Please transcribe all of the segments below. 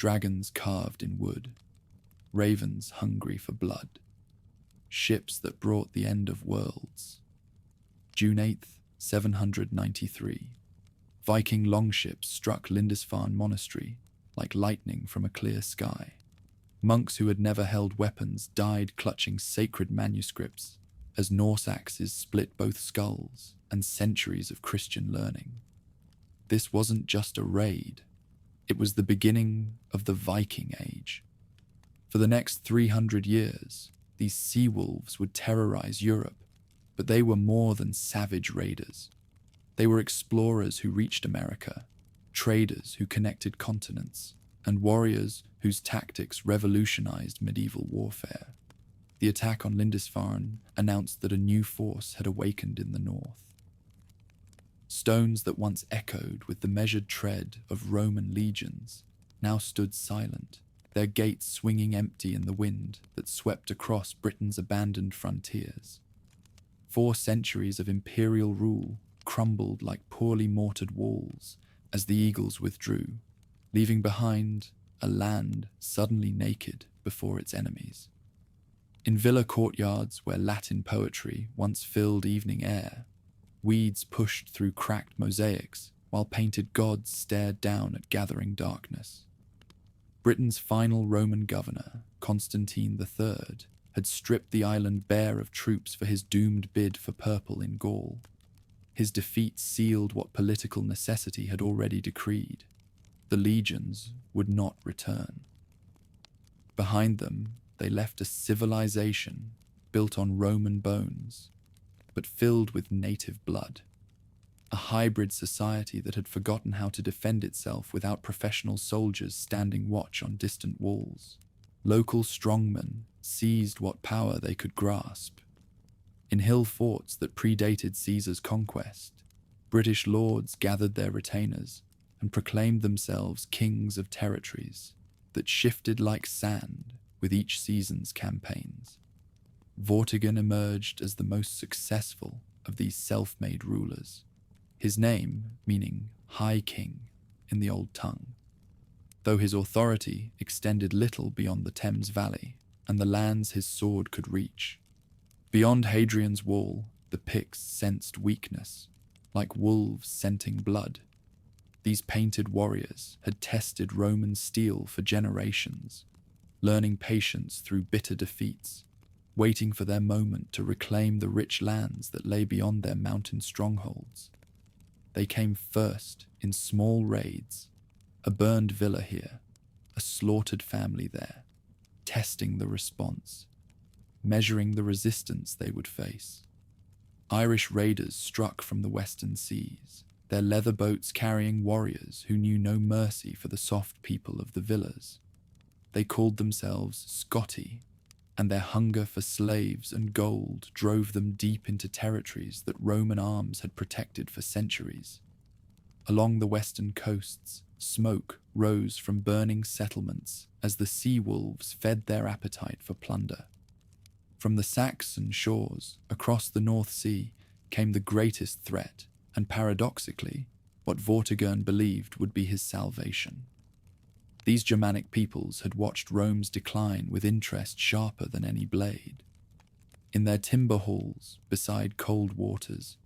dragons carved in wood, ravens hungry for blood, ships that brought the end of worlds. June 8th, 793. Viking longships struck Lindisfarne Monastery like lightning from a clear sky. Monks who had never held weapons died clutching sacred manuscripts as Norse axes split both skulls and centuries of Christian learning. This wasn't just a raid, it was the beginning of the Viking Age. For the next 300 years, these sea wolves would terrorize Europe, but they were more than savage raiders. They were explorers who reached America, traders who connected continents, and warriors whose tactics revolutionized medieval warfare. The attack on Lindisfarne announced that a new force had awakened in the north. Stones that once echoed with the measured tread of Roman legions now stood silent, their gates swinging empty in the wind that swept across Britain's abandoned frontiers. 4 centuries of imperial rule crumbled like poorly mortared walls as the eagles withdrew, leaving behind a land suddenly naked before its enemies. In villa courtyards where Latin poetry once filled evening air, weeds pushed through cracked mosaics while painted gods stared down at gathering darkness. Britain's final Roman governor, Constantine III, had stripped the island bare of troops for his doomed bid for purple in Gaul. His defeat sealed what political necessity had already decreed. The legions would not return. Behind them, they left a civilization built on Roman bones, but filled with native blood. A hybrid society that had forgotten how to defend itself without professional soldiers standing watch on distant walls. Local strongmen seized what power they could grasp. In hill forts that predated Caesar's conquest, British lords gathered their retainers and proclaimed themselves kings of territories that shifted like sand with each season's campaigns. Vortigern emerged as the most successful of these self-made rulers, his name meaning High King in the Old Tongue, though his authority extended little beyond the Thames Valley and the lands his sword could reach. Beyond Hadrian's Wall, the Picts sensed weakness, like wolves scenting blood. These painted warriors had tested Roman steel for generations, learning patience through bitter defeats, waiting for their moment to reclaim the rich lands that lay beyond their mountain strongholds. They came first in small raids, a burned villa here, a slaughtered family there, testing the response, measuring the resistance they would face. Irish raiders struck from the western seas, their leather boats carrying warriors who knew no mercy for the soft people of the villas. They called themselves Scotti, and their hunger for slaves and gold drove them deep into territories that Roman arms had protected for centuries. Along the western coasts, smoke rose from burning settlements as the sea wolves fed their appetite for plunder. From the Saxon shores across the North Sea came the greatest threat, and paradoxically, what Vortigern believed would be his salvation. These Germanic peoples had watched Rome's decline with interest sharper than any blade. In their timber halls beside cold waters,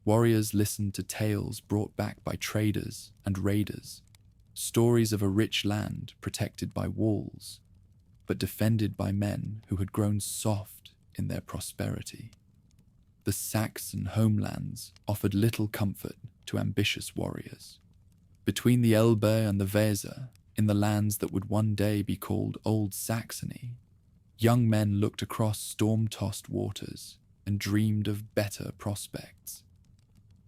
warriors listened to tales brought back by traders and raiders, stories of a rich land protected by walls, but defended by men who had grown soft in their prosperity. The Saxon homelands offered little comfort to ambitious warriors. Between the Elbe and the Weser, in the lands that would one day be called Old Saxony, young men looked across storm-tossed waters and dreamed of better prospects.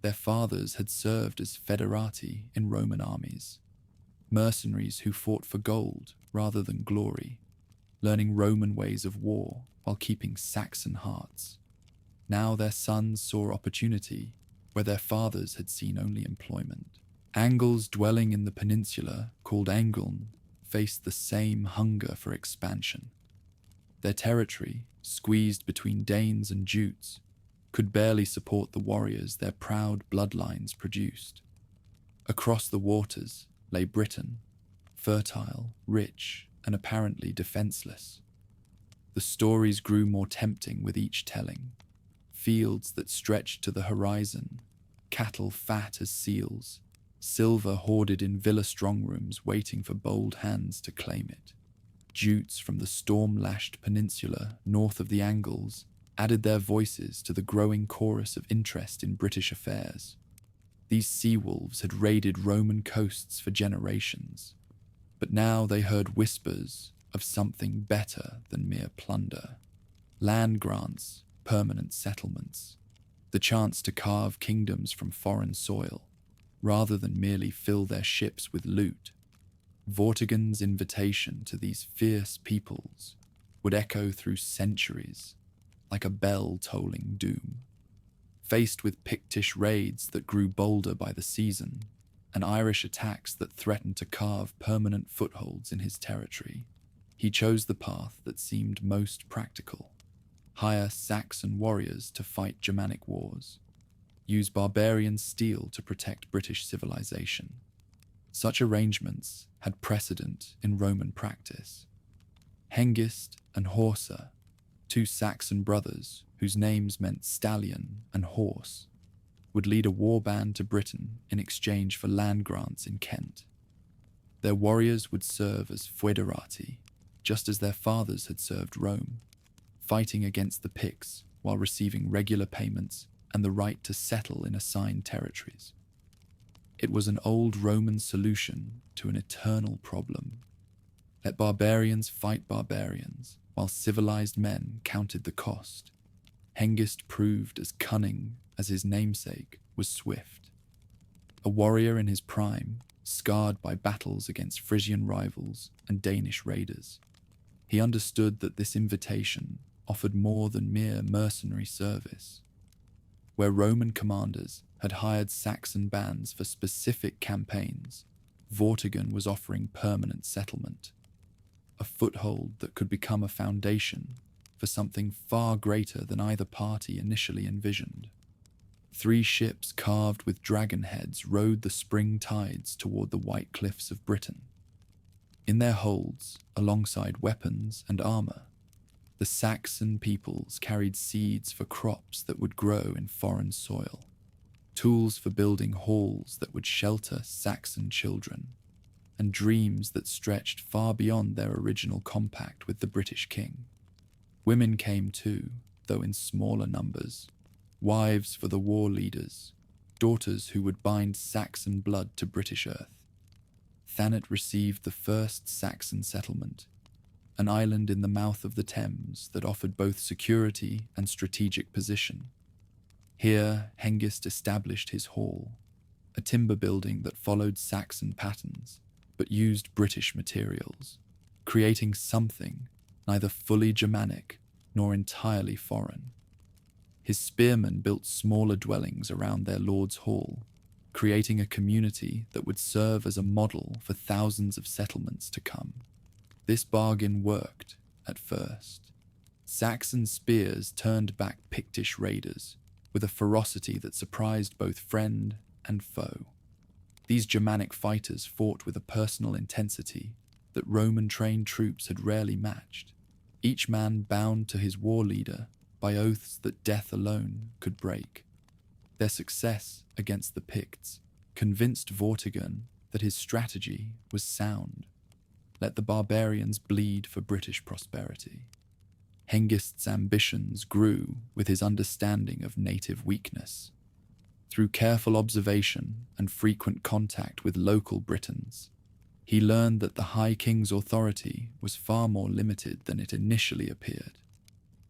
Their fathers had served as federati in Roman armies, mercenaries who fought for gold rather than glory, learning Roman ways of war while keeping Saxon hearts. Now their sons saw opportunity where their fathers had seen only employment. Angles dwelling in the peninsula, called Angeln, faced the same hunger for expansion. Their territory, squeezed between Danes and Jutes, could barely support the warriors their proud bloodlines produced. Across the waters lay Britain, fertile, rich, and apparently defenseless. The stories grew more tempting with each telling. Fields that stretched to the horizon, cattle fat as seals, silver hoarded in villa strongrooms waiting for bold hands to claim it. Jutes from the storm-lashed peninsula north of the Angles added their voices to the growing chorus of interest in British affairs. These sea-wolves had raided Roman coasts for generations, but now they heard whispers of something better than mere plunder. Land grants, permanent settlements, the chance to carve kingdoms from foreign soil, rather than merely fill their ships with loot. Vortigern's invitation to these fierce peoples would echo through centuries, like a bell tolling doom. Faced with Pictish raids that grew bolder by the season, and Irish attacks that threatened to carve permanent footholds in his territory, he chose the path that seemed most practical. Hire Saxon warriors to fight Germanic wars. Use barbarian steel to protect British civilization. Such arrangements had precedent in Roman practice. Hengist and Horsa, two Saxon brothers whose names meant stallion and horse, would lead a warband to Britain in exchange for land grants in Kent. Their warriors would serve as foederati, just as their fathers had served Rome, fighting against the Picts while receiving regular payments and the right to settle in assigned territories. It was an old Roman solution to an eternal problem. Let barbarians fight barbarians, while civilized men counted the cost. Hengist proved as cunning as his namesake was swift. A warrior in his prime, scarred by battles against Frisian rivals and Danish raiders, he understood that this invitation offered more than mere mercenary service. Where Roman commanders had hired Saxon bands for specific campaigns, Vortigern was offering permanent settlement, a foothold that could become a foundation for something far greater than either party initially envisioned. 3 ships carved with dragon heads rode the spring tides toward the white cliffs of Britain. In their holds, alongside weapons and armor, the Saxon peoples carried seeds for crops that would grow in foreign soil, tools for building halls that would shelter Saxon children, and dreams that stretched far beyond their original compact with the British king. Women came too, though in smaller numbers, wives for the war leaders, daughters who would bind Saxon blood to British earth. Thanet received the first Saxon settlement, an island in the mouth of the Thames that offered both security and strategic position. Here, Hengist established his hall, a timber building that followed Saxon patterns, but used British materials, creating something neither fully Germanic nor entirely foreign. His spearmen built smaller dwellings around their lord's hall, creating a community that would serve as a model for thousands of settlements to come. This bargain worked at first. Saxon spears turned back Pictish raiders with a ferocity that surprised both friend and foe. These Germanic fighters fought with a personal intensity that Roman-trained troops had rarely matched, each man bound to his war leader by oaths that death alone could break. Their success against the Picts convinced Vortigern that his strategy was sound. Let the barbarians bleed for British prosperity. Hengist's ambitions grew with his understanding of native weakness. Through careful observation and frequent contact with local Britons, he learned that the High King's authority was far more limited than it initially appeared.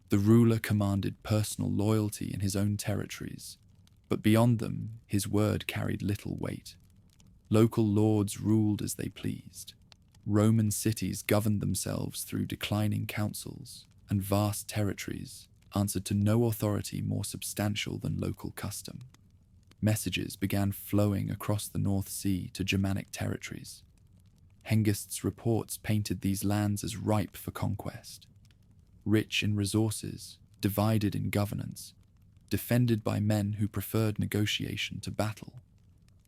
The ruler commanded personal loyalty in his own territories, but beyond them, his word carried little weight. Local lords ruled as they pleased. Roman cities governed themselves through declining councils, and vast territories answered to no authority more substantial than local custom. Messages began flowing across the North Sea to Germanic territories. Hengist's reports painted these lands as ripe for conquest, rich in resources, divided in governance, defended by men who preferred negotiation to battle.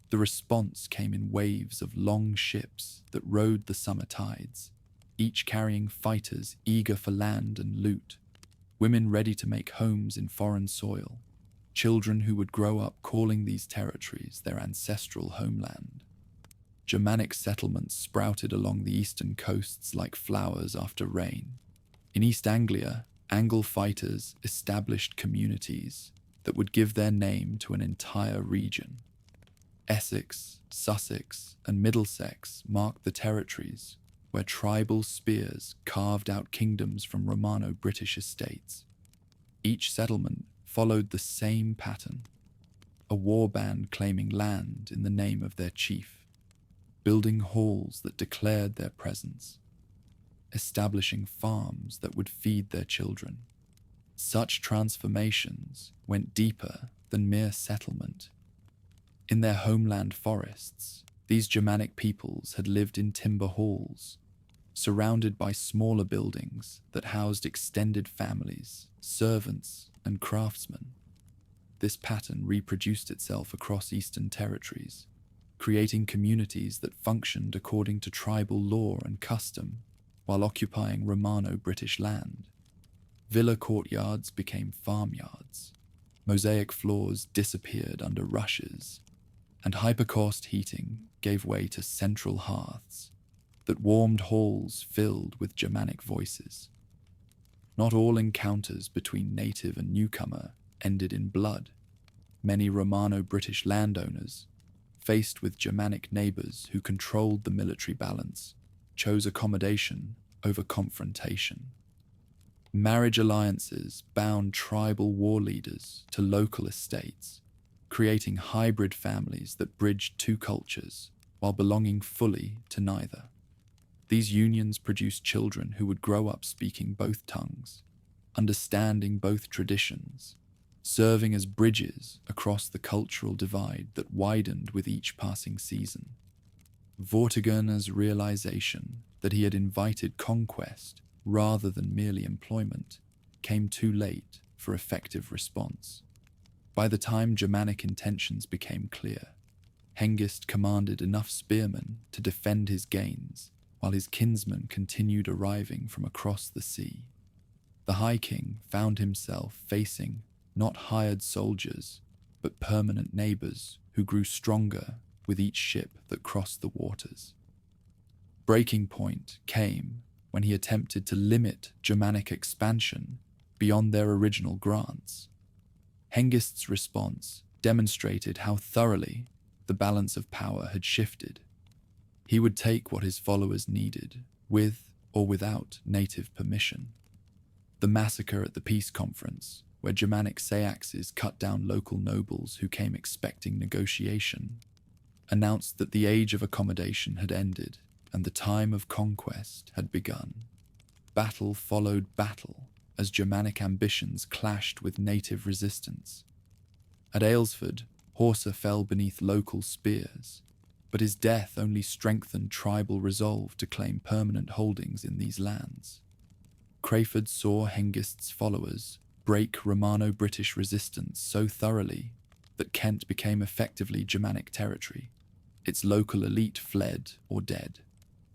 The response came in waves of long ships that rode the summer tides, each carrying fighters eager for land and loot, women ready to make homes in foreign soil, children who would grow up calling these territories their ancestral homeland. Germanic settlements sprouted along the eastern coasts like flowers after rain. In East Anglia, Angle fighters established communities that would give their name to an entire region. Essex, Sussex, and Middlesex marked the territories where tribal spears carved out kingdoms from Romano-British estates. Each settlement followed the same pattern, a warband claiming land in the name of their chief, building halls that declared their presence, establishing farms that would feed their children. Such transformations went deeper than mere settlement. In their homeland forests, these Germanic peoples had lived in timber halls, surrounded by smaller buildings that housed extended families, servants, and craftsmen. This pattern reproduced itself across eastern territories, creating communities that functioned according to tribal law and custom while occupying Romano-British land. Villa courtyards became farmyards, mosaic floors disappeared under rushes, and hypercaust heating gave way to central hearths that warmed halls filled with Germanic voices. Not all encounters between native and newcomer ended in blood. Many Romano-British landowners, faced with Germanic neighbors who controlled the military balance, chose accommodation over confrontation. Marriage alliances bound tribal war leaders to local estates, creating hybrid families that bridged two cultures while belonging fully to neither. These unions produced children who would grow up speaking both tongues, understanding both traditions, serving as bridges across the cultural divide that widened with each passing season. Vortigern's realization that he had invited conquest rather than merely employment came too late for effective response. By the time Germanic intentions became clear, Hengist commanded enough spearmen to defend his gains, while his kinsmen continued arriving from across the sea. The High King found himself facing not hired soldiers, but permanent neighbors who grew stronger with each ship that crossed the waters. Breaking point came when he attempted to limit Germanic expansion beyond their original grants. Hengist's response demonstrated how thoroughly the balance of power had shifted. He would take what his followers needed, with or without native permission. The massacre at the peace conference, where Germanic Saxons cut down local nobles who came expecting negotiation, announced that the age of accommodation had ended and the time of conquest had begun. Battle followed battle as Germanic ambitions clashed with native resistance. At Aylesford, Horsa fell beneath local spears, but his death only strengthened tribal resolve to claim permanent holdings in these lands. Crayford saw Hengist's followers break Romano-British resistance so thoroughly that Kent became effectively Germanic territory. Its local elite fled or dead,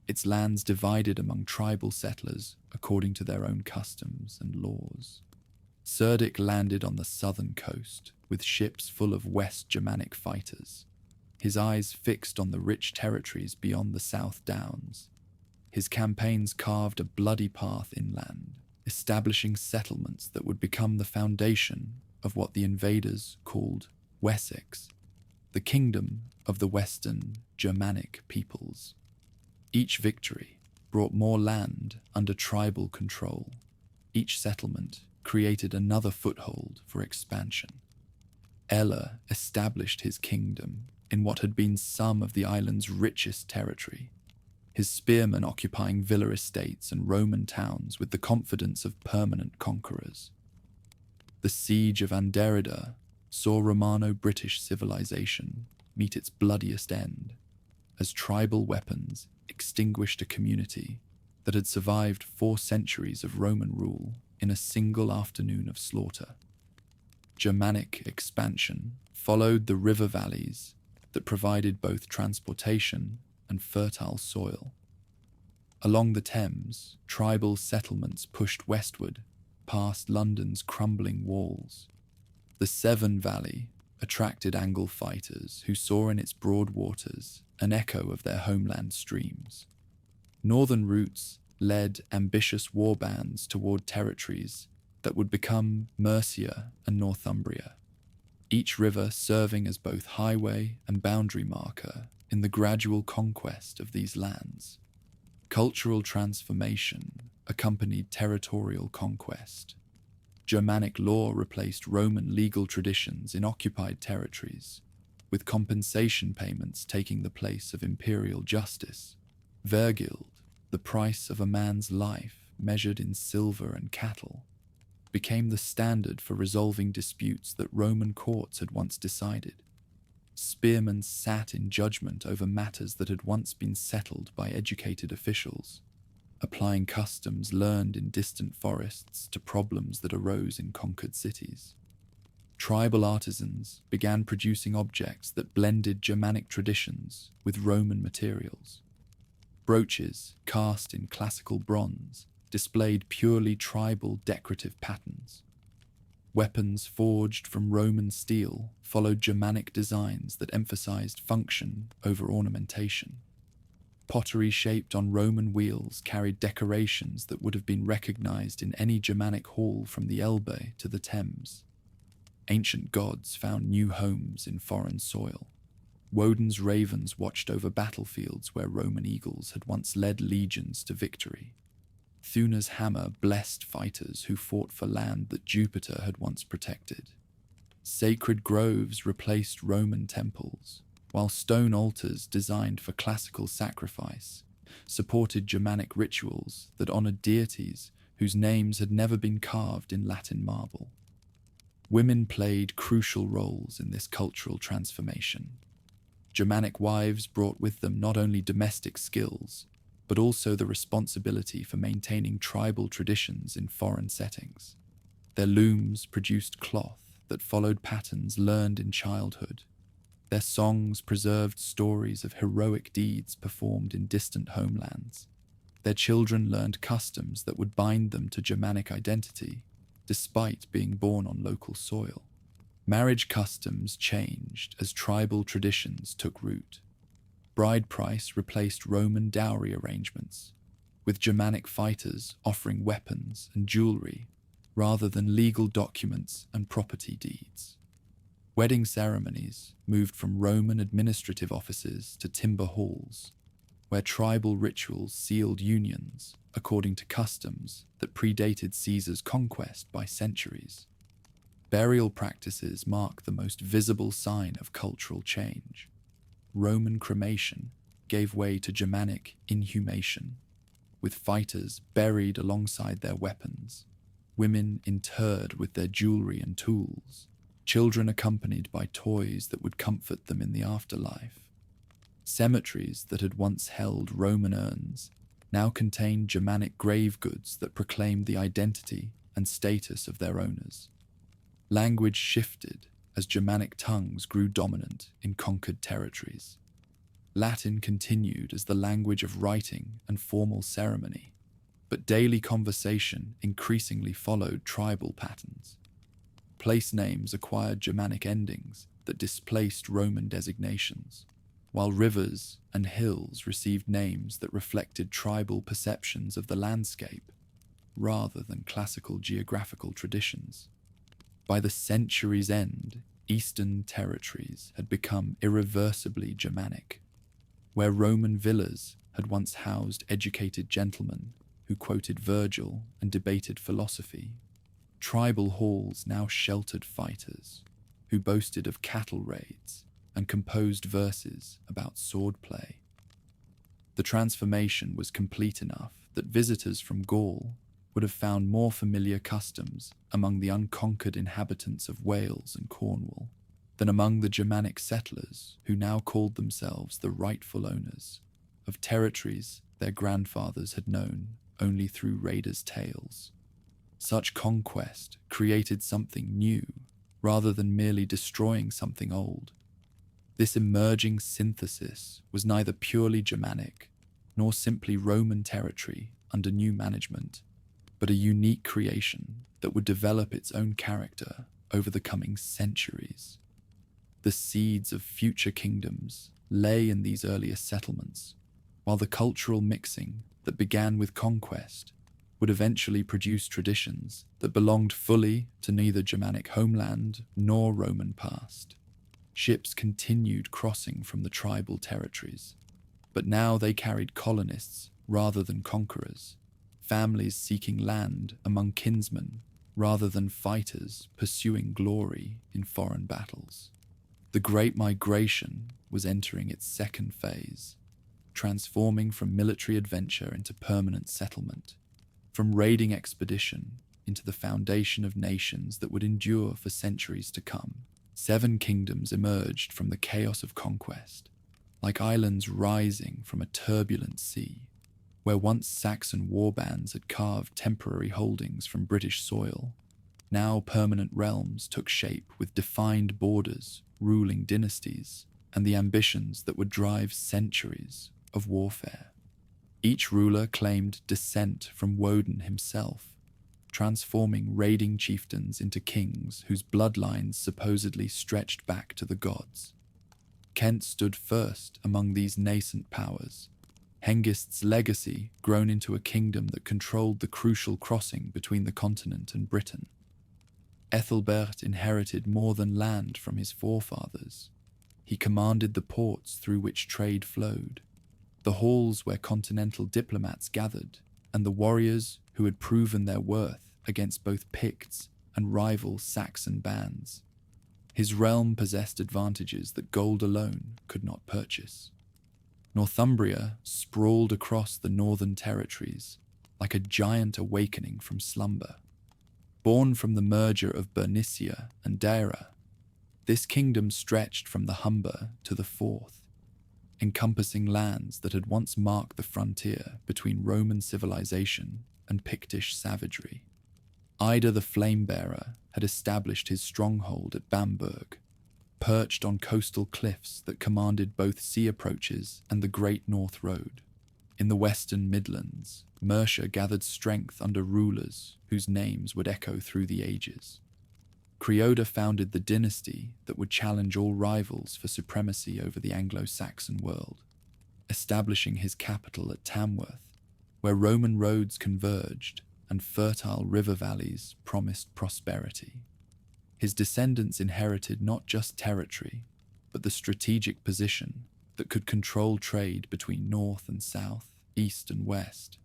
its lands divided among tribal settlers according to their own customs and laws. Cerdic landed on the southern coast with ships full of West Germanic fighters, his eyes fixed on the rich territories beyond the South Downs. His campaigns carved a bloody path inland, establishing settlements that would become the foundation of what the invaders called Wessex, the kingdom of the Western Germanic peoples. Each victory brought more land under tribal control. Each settlement created another foothold for expansion. Ella established his kingdom in what had been some of the island's richest territory, his spearmen occupying villa estates and Roman towns with the confidence of permanent conquerors. The siege of Anderida saw Romano-British civilization meet its bloodiest end, as tribal weapons extinguished a community that had survived 4 centuries of Roman rule in a single afternoon of slaughter. Germanic expansion followed the river valleys that provided both transportation and fertile soil. Along the Thames, tribal settlements pushed westward, past London's crumbling walls. The Severn Valley attracted Angle fighters who saw in its broad waters an echo of their homeland streams. Northern routes led ambitious warbands toward territories that would become Mercia and Northumbria, each river serving as both highway and boundary marker in the gradual conquest of these lands. Cultural transformation accompanied territorial conquest. Germanic law replaced Roman legal traditions in occupied territories, with compensation payments taking the place of imperial justice. Vergild, the price of a man's life measured in silver and cattle, became the standard for resolving disputes that Roman courts had once decided. Spearmen sat in judgment over matters that had once been settled by educated officials, applying customs learned in distant forests to problems that arose in conquered cities. Tribal artisans began producing objects that blended Germanic traditions with Roman materials. Brooches, cast in classical bronze, displayed purely tribal decorative patterns. Weapons forged from Roman steel followed Germanic designs that emphasized function over ornamentation. Pottery shaped on Roman wheels carried decorations that would have been recognized in any Germanic hall from the Elbe to the Thames. Ancient gods found new homes in foreign soil. Woden's ravens watched over battlefields where Roman eagles had once led legions to victory. Thuna's hammer blessed fighters who fought for land that Jupiter had once protected. Sacred groves replaced Roman temples, while stone altars designed for classical sacrifice supported Germanic rituals that honored deities whose names had never been carved in Latin marble. Women played crucial roles in this cultural transformation. Germanic wives brought with them not only domestic skills, but also the responsibility for maintaining tribal traditions in foreign settings. Their looms produced cloth that followed patterns learned in childhood. Their songs preserved stories of heroic deeds performed in distant homelands. Their children learned customs that would bind them to Germanic identity, despite being born on local soil. Marriage customs changed as tribal traditions took root. Bride price replaced Roman dowry arrangements, with Germanic fighters offering weapons and jewelry rather than legal documents and property deeds. Wedding ceremonies moved from Roman administrative offices to timber halls, where tribal rituals sealed unions according to customs that predated Caesar's conquest by centuries. Burial practices mark the most visible sign of cultural change. Roman cremation gave way to Germanic inhumation, with fighters buried alongside their weapons, women interred with their jewelry and tools, children accompanied by toys that would comfort them in the afterlife. Cemeteries that had once held Roman urns now contained Germanic grave goods that proclaimed the identity and status of their owners. Language shifted as Germanic tongues grew dominant in conquered territories. Latin continued as the language of writing and formal ceremony, but daily conversation increasingly followed tribal patterns. Place names acquired Germanic endings that displaced Roman designations, while rivers and hills received names that reflected tribal perceptions of the landscape rather than classical geographical traditions. By the century's end, eastern territories had become irreversibly Germanic. Where Roman villas had once housed educated gentlemen who quoted Virgil and debated philosophy, tribal halls now sheltered fighters who boasted of cattle raids and composed verses about swordplay. The transformation was complete enough that visitors from Gaul would have found more familiar customs among the unconquered inhabitants of Wales and Cornwall than among the Germanic settlers who now called themselves the rightful owners of territories their grandfathers had known only through raiders' tales. Such conquest created something new rather than merely destroying something old. This emerging synthesis was neither purely Germanic nor simply Roman territory under new management, but a unique creation that would develop its own character over the coming centuries. The seeds of future kingdoms lay in these earlier settlements, while the cultural mixing that began with conquest would eventually produce traditions that belonged fully to neither Germanic homeland nor Roman past. Ships continued crossing from the tribal territories, but now they carried colonists rather than conquerors, families seeking land among kinsmen rather than fighters pursuing glory in foreign battles. The Great Migration was entering its second phase, transforming from military adventure into permanent settlement, from raiding expedition into the foundation of nations that would endure for centuries to come. 7 kingdoms emerged from the chaos of conquest, like islands rising from a turbulent sea, where once Saxon warbands had carved temporary holdings from British soil. Now permanent realms took shape with defined borders, ruling dynasties, and the ambitions that would drive centuries of warfare. Each ruler claimed descent from Woden himself, transforming raiding chieftains into kings whose bloodlines supposedly stretched back to the gods. Kent stood first among these nascent powers, Hengist's legacy grown into a kingdom that controlled the crucial crossing between the continent and Britain. Ethelbert inherited more than land from his forefathers. He commanded the ports through which trade flowed, the halls where continental diplomats gathered, and the warriors who had proven their worth against both Picts and rival Saxon bands. His realm possessed advantages that gold alone could not purchase. Northumbria sprawled across the northern territories like a giant awakening from slumber. Born from the merger of Bernicia and Deira, this kingdom stretched from the Humber to the Forth, encompassing lands that had once marked the frontier between Roman civilization and Pictish savagery. Ida the Flamebearer had established his stronghold at Bamberg, perched on coastal cliffs that commanded both sea approaches and the Great North Road. In the Western Midlands, Mercia gathered strength under rulers whose names would echo through the ages. Creoda founded the dynasty that would challenge all rivals for supremacy over the Anglo-Saxon world, establishing his capital at Tamworth, where Roman roads converged and fertile river valleys promised prosperity. His descendants inherited not just territory, but the strategic position that could control trade between north and south, east and west.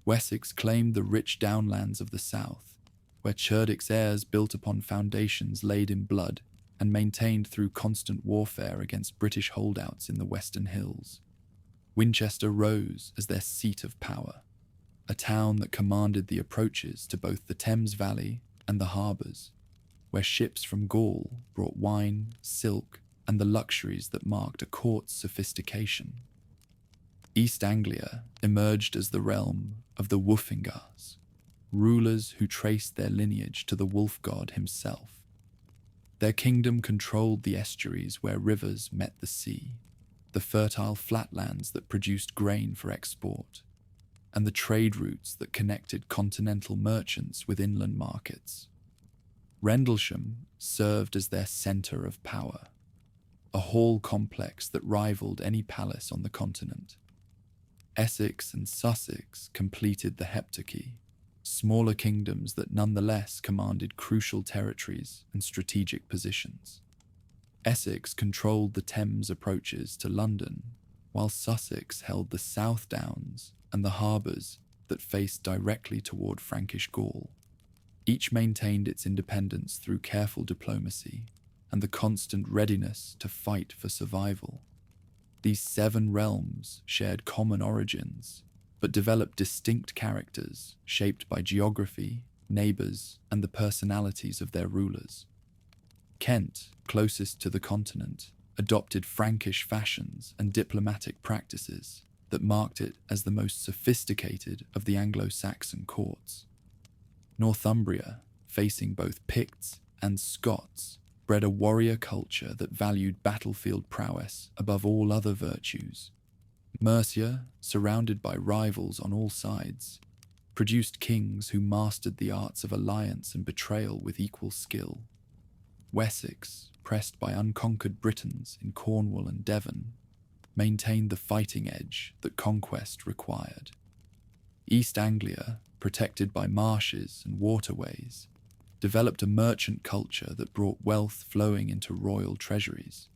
Wessex claimed the rich downlands of the south, where Cerdic heirs built upon foundations laid in blood and maintained through constant warfare against British holdouts in the Western Hills. Winchester rose as their seat of power, a town that commanded the approaches to both the Thames Valley and the harbours, where ships from Gaul brought wine, silk, and the luxuries that marked a court's sophistication. East Anglia emerged as the realm of the Woofingars, rulers who traced their lineage to the wolf god himself. Their kingdom controlled the estuaries where rivers met the sea, the fertile flatlands that produced grain for export, and the trade routes that connected continental merchants with inland markets. Rendlesham served as their centre of power, a hall complex that rivaled any palace on the continent. Essex and Sussex completed the Heptarchy, smaller kingdoms that nonetheless commanded crucial territories and strategic positions. Essex controlled the Thames approaches to London, while Sussex held the South Downs and the harbours that faced directly toward Frankish Gaul. Each maintained its independence through careful diplomacy and the constant readiness to fight for survival. These 7 realms shared common origins, but developed distinct characters shaped by geography, neighbours, and the personalities of their rulers. Kent, closest to the continent, adopted Frankish fashions and diplomatic practices that marked it as the most sophisticated of the Anglo-Saxon courts. Northumbria, facing both Picts and Scots, bred a warrior culture that valued battlefield prowess above all other virtues. Mercia, surrounded by rivals on all sides, produced kings who mastered the arts of alliance and betrayal with equal skill. Wessex, pressed by unconquered Britons in Cornwall and Devon, maintained the fighting edge that conquest required. East Anglia, protected by marshes and waterways, developed a merchant culture that brought wealth flowing into royal treasuries.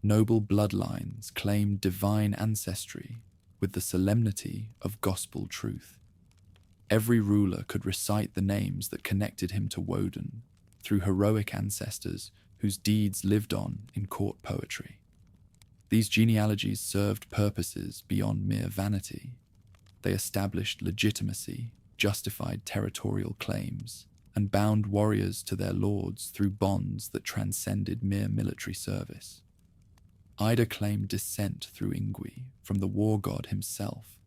Noble bloodlines claimed divine ancestry with the solemnity of gospel truth. Every ruler could recite the names that connected him to Woden through heroic ancestors whose deeds lived on in court poetry. These genealogies served purposes beyond mere vanity. They established legitimacy, justified territorial claims, and bound warriors to their lords through bonds that transcended mere military service. Ida claimed descent through Ingwi from the war god himself,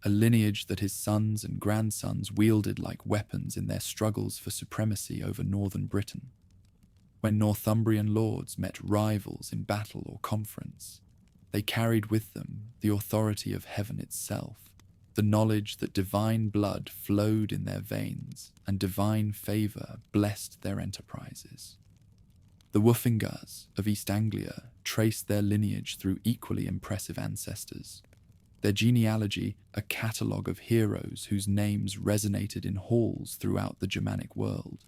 a lineage that his sons and grandsons wielded like weapons in their struggles for supremacy over northern Britain. When Northumbrian lords met rivals in battle or conference, they carried with them the authority of heaven itself, the knowledge that divine blood flowed in their veins and divine favour blessed their enterprises. The Woofingars of East Anglia traced their lineage through equally impressive ancestors, their genealogy a catalogue of heroes whose names resonated in halls throughout the Germanic world.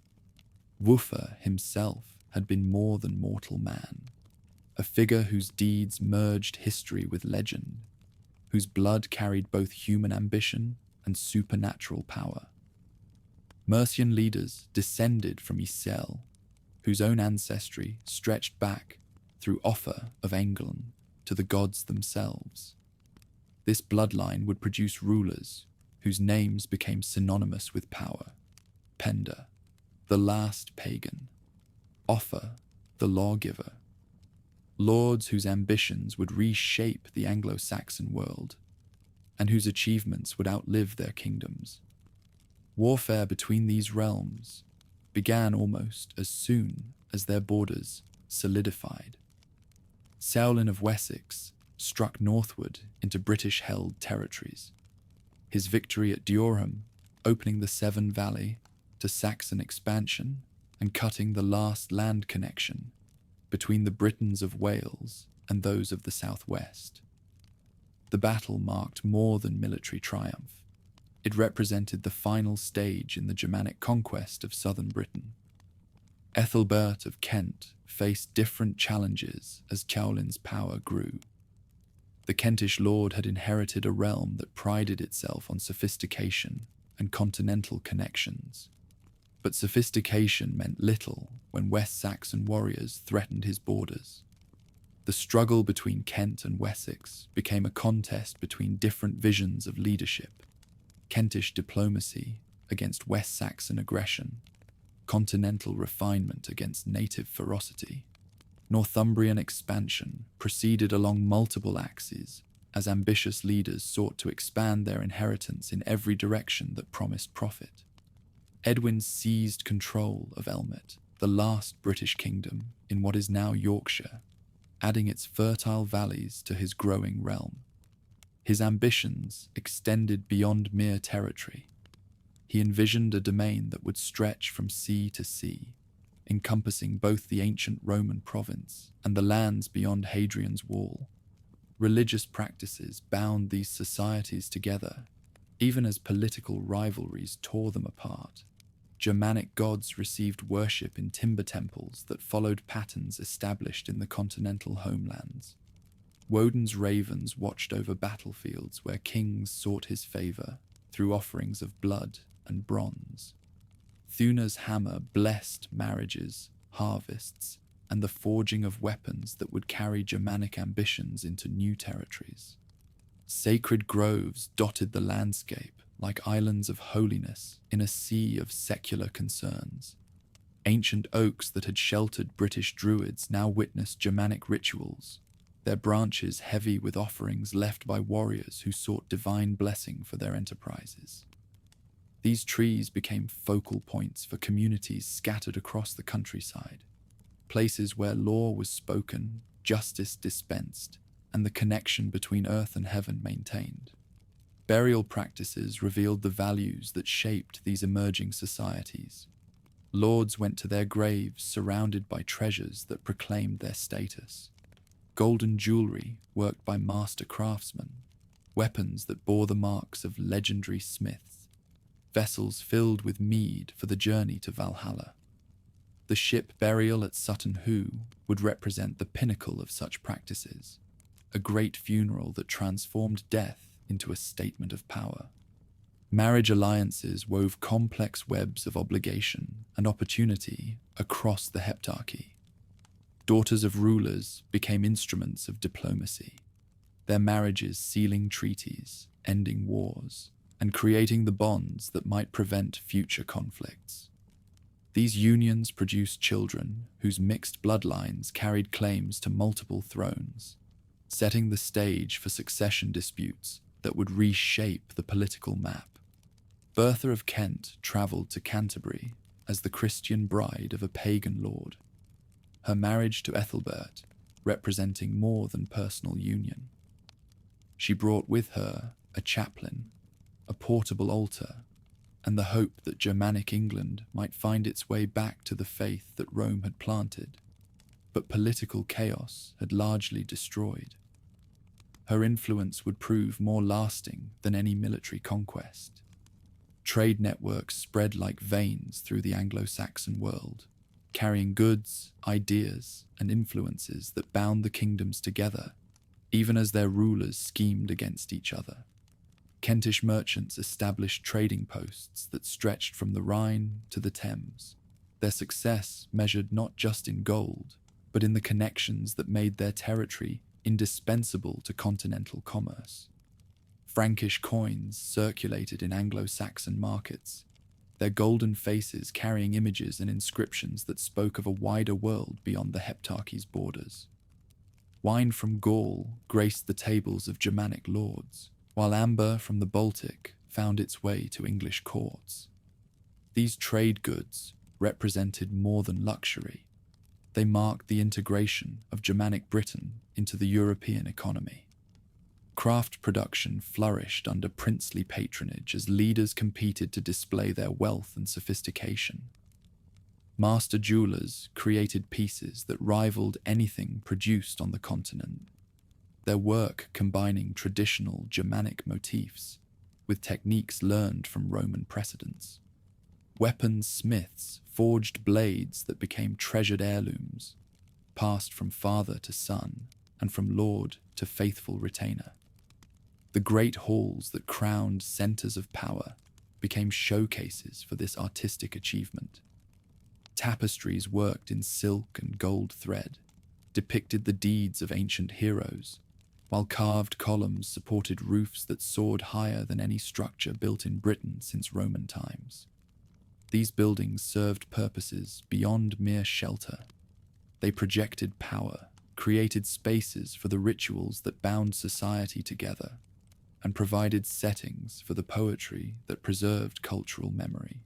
Woofer himself had been more than mortal man, a figure whose deeds merged history with legend, whose blood carried both human ambition and supernatural power. Mercian leaders descended from Isel, whose own ancestry stretched back through Offa of England to the gods themselves. This bloodline would produce rulers whose names became synonymous with power. Penda, the last pagan. Offa, the lawgiver. Lords whose ambitions would reshape the Anglo-Saxon world, and whose achievements would outlive their kingdoms. Warfare between these realms began almost as soon as their borders solidified. Ceawlin of Wessex struck northward into British-held territories, his victory at Durham opening the Severn Valley to Saxon expansion and cutting the last land connection between the Britons of Wales and those of the southwest. The battle marked more than military triumph. It represented the final stage in the Germanic conquest of southern Britain. Ethelbert of Kent faced different challenges as Ceawlin's power grew. The Kentish lord had inherited a realm that prided itself on sophistication and continental connections. But sophistication meant little when West Saxon warriors threatened his borders. The struggle between Kent and Wessex became a contest between different visions of leadership: Kentish diplomacy against West Saxon aggression, continental refinement against native ferocity. Northumbrian expansion proceeded along multiple axes as ambitious leaders sought to expand their inheritance in every direction that promised profit. Edwin seized control of Elmet, the last British kingdom in what is now Yorkshire, adding its fertile valleys to his growing realm. His ambitions extended beyond mere territory. He envisioned a domain that would stretch from sea to sea, encompassing both the ancient Roman province and the lands beyond Hadrian's Wall. Religious practices bound these societies together, even as political rivalries tore them apart. Germanic gods received worship in timber temples that followed patterns established in the continental homelands. Woden's ravens watched over battlefields where kings sought his favor through offerings of blood and bronze. Thuna's hammer blessed marriages, harvests, and the forging of weapons that would carry Germanic ambitions into new territories. Sacred groves dotted the landscape like islands of holiness in a sea of secular concerns. Ancient oaks that had sheltered British druids now witnessed Germanic rituals, their branches heavy with offerings left by warriors who sought divine blessing for their enterprises. These trees became focal points for communities scattered across the countryside. places where law was spoken, justice dispensed, and the connection between earth and heaven maintained. Burial practices revealed the values that shaped these emerging societies. Lords went to their graves surrounded by treasures that proclaimed their status. Golden jewelry worked by master craftsmen, weapons that bore the marks of legendary smiths, vessels filled with mead for the journey to Valhalla. The ship burial at Sutton Hoo would represent the pinnacle of such practices, a great funeral that transformed death into a statement of power. Marriage alliances wove complex webs of obligation and opportunity across the Heptarchy. Daughters of rulers became instruments of diplomacy, their marriages sealing treaties, ending wars, and creating the bonds that might prevent future conflicts. These unions produced children whose mixed bloodlines carried claims to multiple thrones, setting the stage for succession disputes that would reshape the political map. Bertha of Kent travelled to Canterbury as the Christian bride of a pagan lord, her marriage to Ethelbert representing more than personal union. She brought with her a chaplain, a portable altar, and the hope that Germanic England might find its way back to the faith that Rome had planted, but political chaos had largely destroyed. Her influence would prove more lasting than any military conquest. Trade networks spread like veins through the Anglo-Saxon world, carrying goods, ideas, and influences that bound the kingdoms together, even as their rulers schemed against each other. Kentish merchants established trading posts that stretched from the Rhine to the Thames, their success measured not just in gold, but in the connections that made their territory indispensable to continental commerce. Frankish coins circulated in Anglo-Saxon markets, their golden faces carrying images and inscriptions that spoke of a wider world beyond the Heptarchy's borders. Wine from Gaul graced the tables of Germanic lords, while amber from the Baltic found its way to English courts. These trade goods represented more than luxury. They marked the integration of Germanic Britain into the European economy. Craft production flourished under princely patronage as leaders competed to display their wealth and sophistication. Master jewelers created pieces that rivaled anything produced on the continent, their work combining traditional Germanic motifs with techniques learned from Roman precedents. Weapons smiths forged blades that became treasured heirlooms, passed from father to son and from lord to faithful retainer. The great halls that crowned centers of power became showcases for this artistic achievement. Tapestries worked in silk and gold thread depicted the deeds of ancient heroes, while carved columns supported roofs that soared higher than any structure built in Britain since Roman times. These buildings served purposes beyond mere shelter. They projected power, created spaces for the rituals that bound society together, and provided settings for the poetry that preserved cultural memory.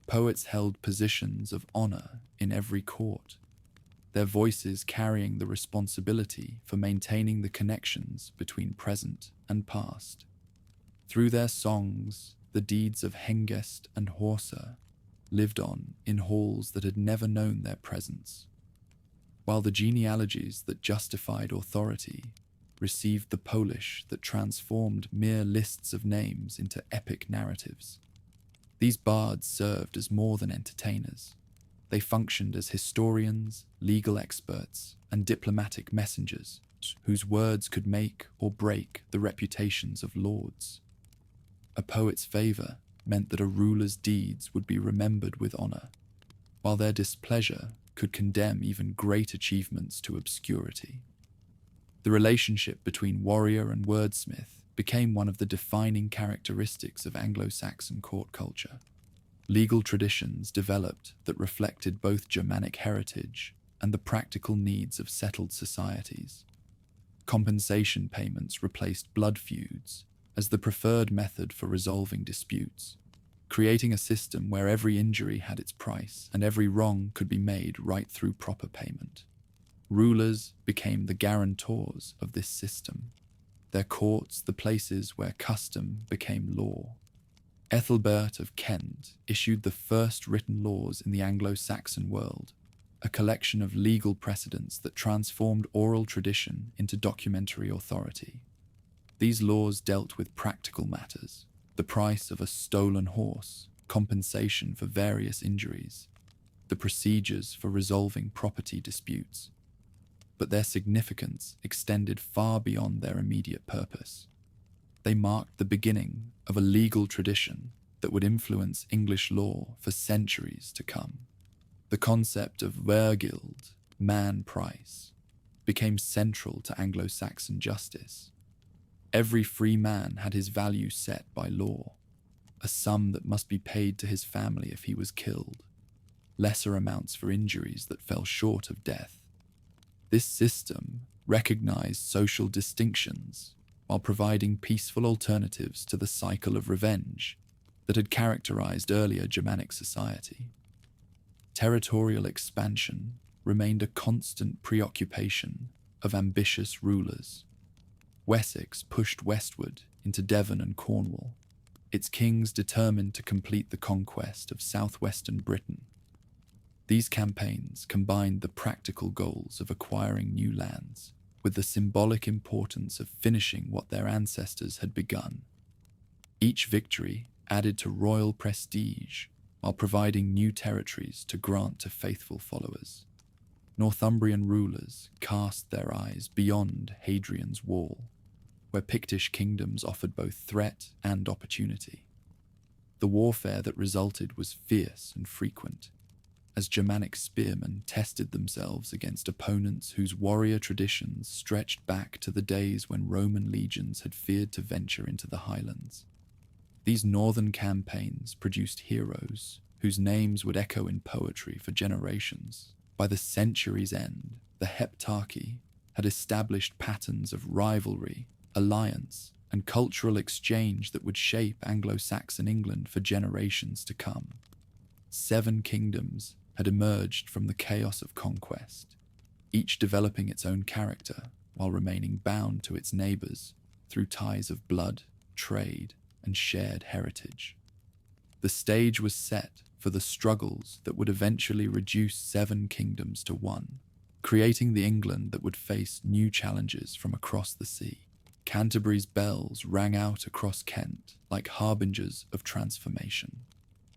Poets held positions of honor in every court, their voices carrying the responsibility for maintaining the connections between present and past. Through their songs, the deeds of Hengest and Horsa lived on in halls that had never known their presence, while the genealogies that justified authority received the polish that transformed mere lists of names into epic narratives. These bards served as more than entertainers. They functioned as historians, legal experts, and diplomatic messengers whose words could make or break the reputations of lords. A poet's favor meant that a ruler's deeds would be remembered with honor, while their displeasure could condemn even great achievements to obscurity. The relationship between warrior and wordsmith became one of the defining characteristics of Anglo-Saxon court culture. Legal traditions developed that reflected both Germanic heritage and the practical needs of settled societies. Compensation payments replaced blood feuds as the preferred method for resolving disputes, creating a system where every injury had its price and every wrong could be made right through proper payment. Rulers became the guarantors of this system, their courts the places where custom became law. Ethelbert of Kent issued the first written laws in the Anglo-Saxon world, a collection of legal precedents that transformed oral tradition into documentary authority. These laws dealt with practical matters: the price of a stolen horse, compensation for various injuries, the procedures for resolving property disputes. But their significance extended far beyond their immediate purpose. They marked the beginning of a legal tradition that would influence English law for centuries to come. The concept of vergild, man price, became central to Anglo-Saxon justice. Every free man had his value set by law, a sum that must be paid to his family if he was killed, lesser amounts for injuries that fell short of death. This system recognized social distinctions while providing peaceful alternatives to the cycle of revenge that had characterized earlier Germanic society. Territorial expansion remained a constant preoccupation of ambitious rulers. Wessex pushed westward into Devon and Cornwall, its kings determined to complete the conquest of southwestern Britain. These campaigns combined the practical goals of acquiring new lands with the symbolic importance of finishing what their ancestors had begun. Each victory added to royal prestige while providing new territories to grant to faithful followers. Northumbrian rulers cast their eyes beyond Hadrian's Wall, where Pictish kingdoms offered both threat and opportunity. The warfare that resulted was fierce and frequent, as Germanic spearmen tested themselves against opponents whose warrior traditions stretched back to the days when Roman legions had feared to venture into the highlands. These northern campaigns produced heroes whose names would echo in poetry for generations. By the century's end, the Heptarchy had established patterns of rivalry, alliance, and cultural exchange that would shape Anglo-Saxon England for generations to come. 7 kingdoms had emerged from the chaos of conquest, each developing its own character while remaining bound to its neighbors through ties of blood, trade, and shared heritage. The stage was set for the struggles that would eventually reduce 7 kingdoms to 1, creating the England that would face new challenges from across the sea. Canterbury's bells rang out across Kent like harbingers of transformation,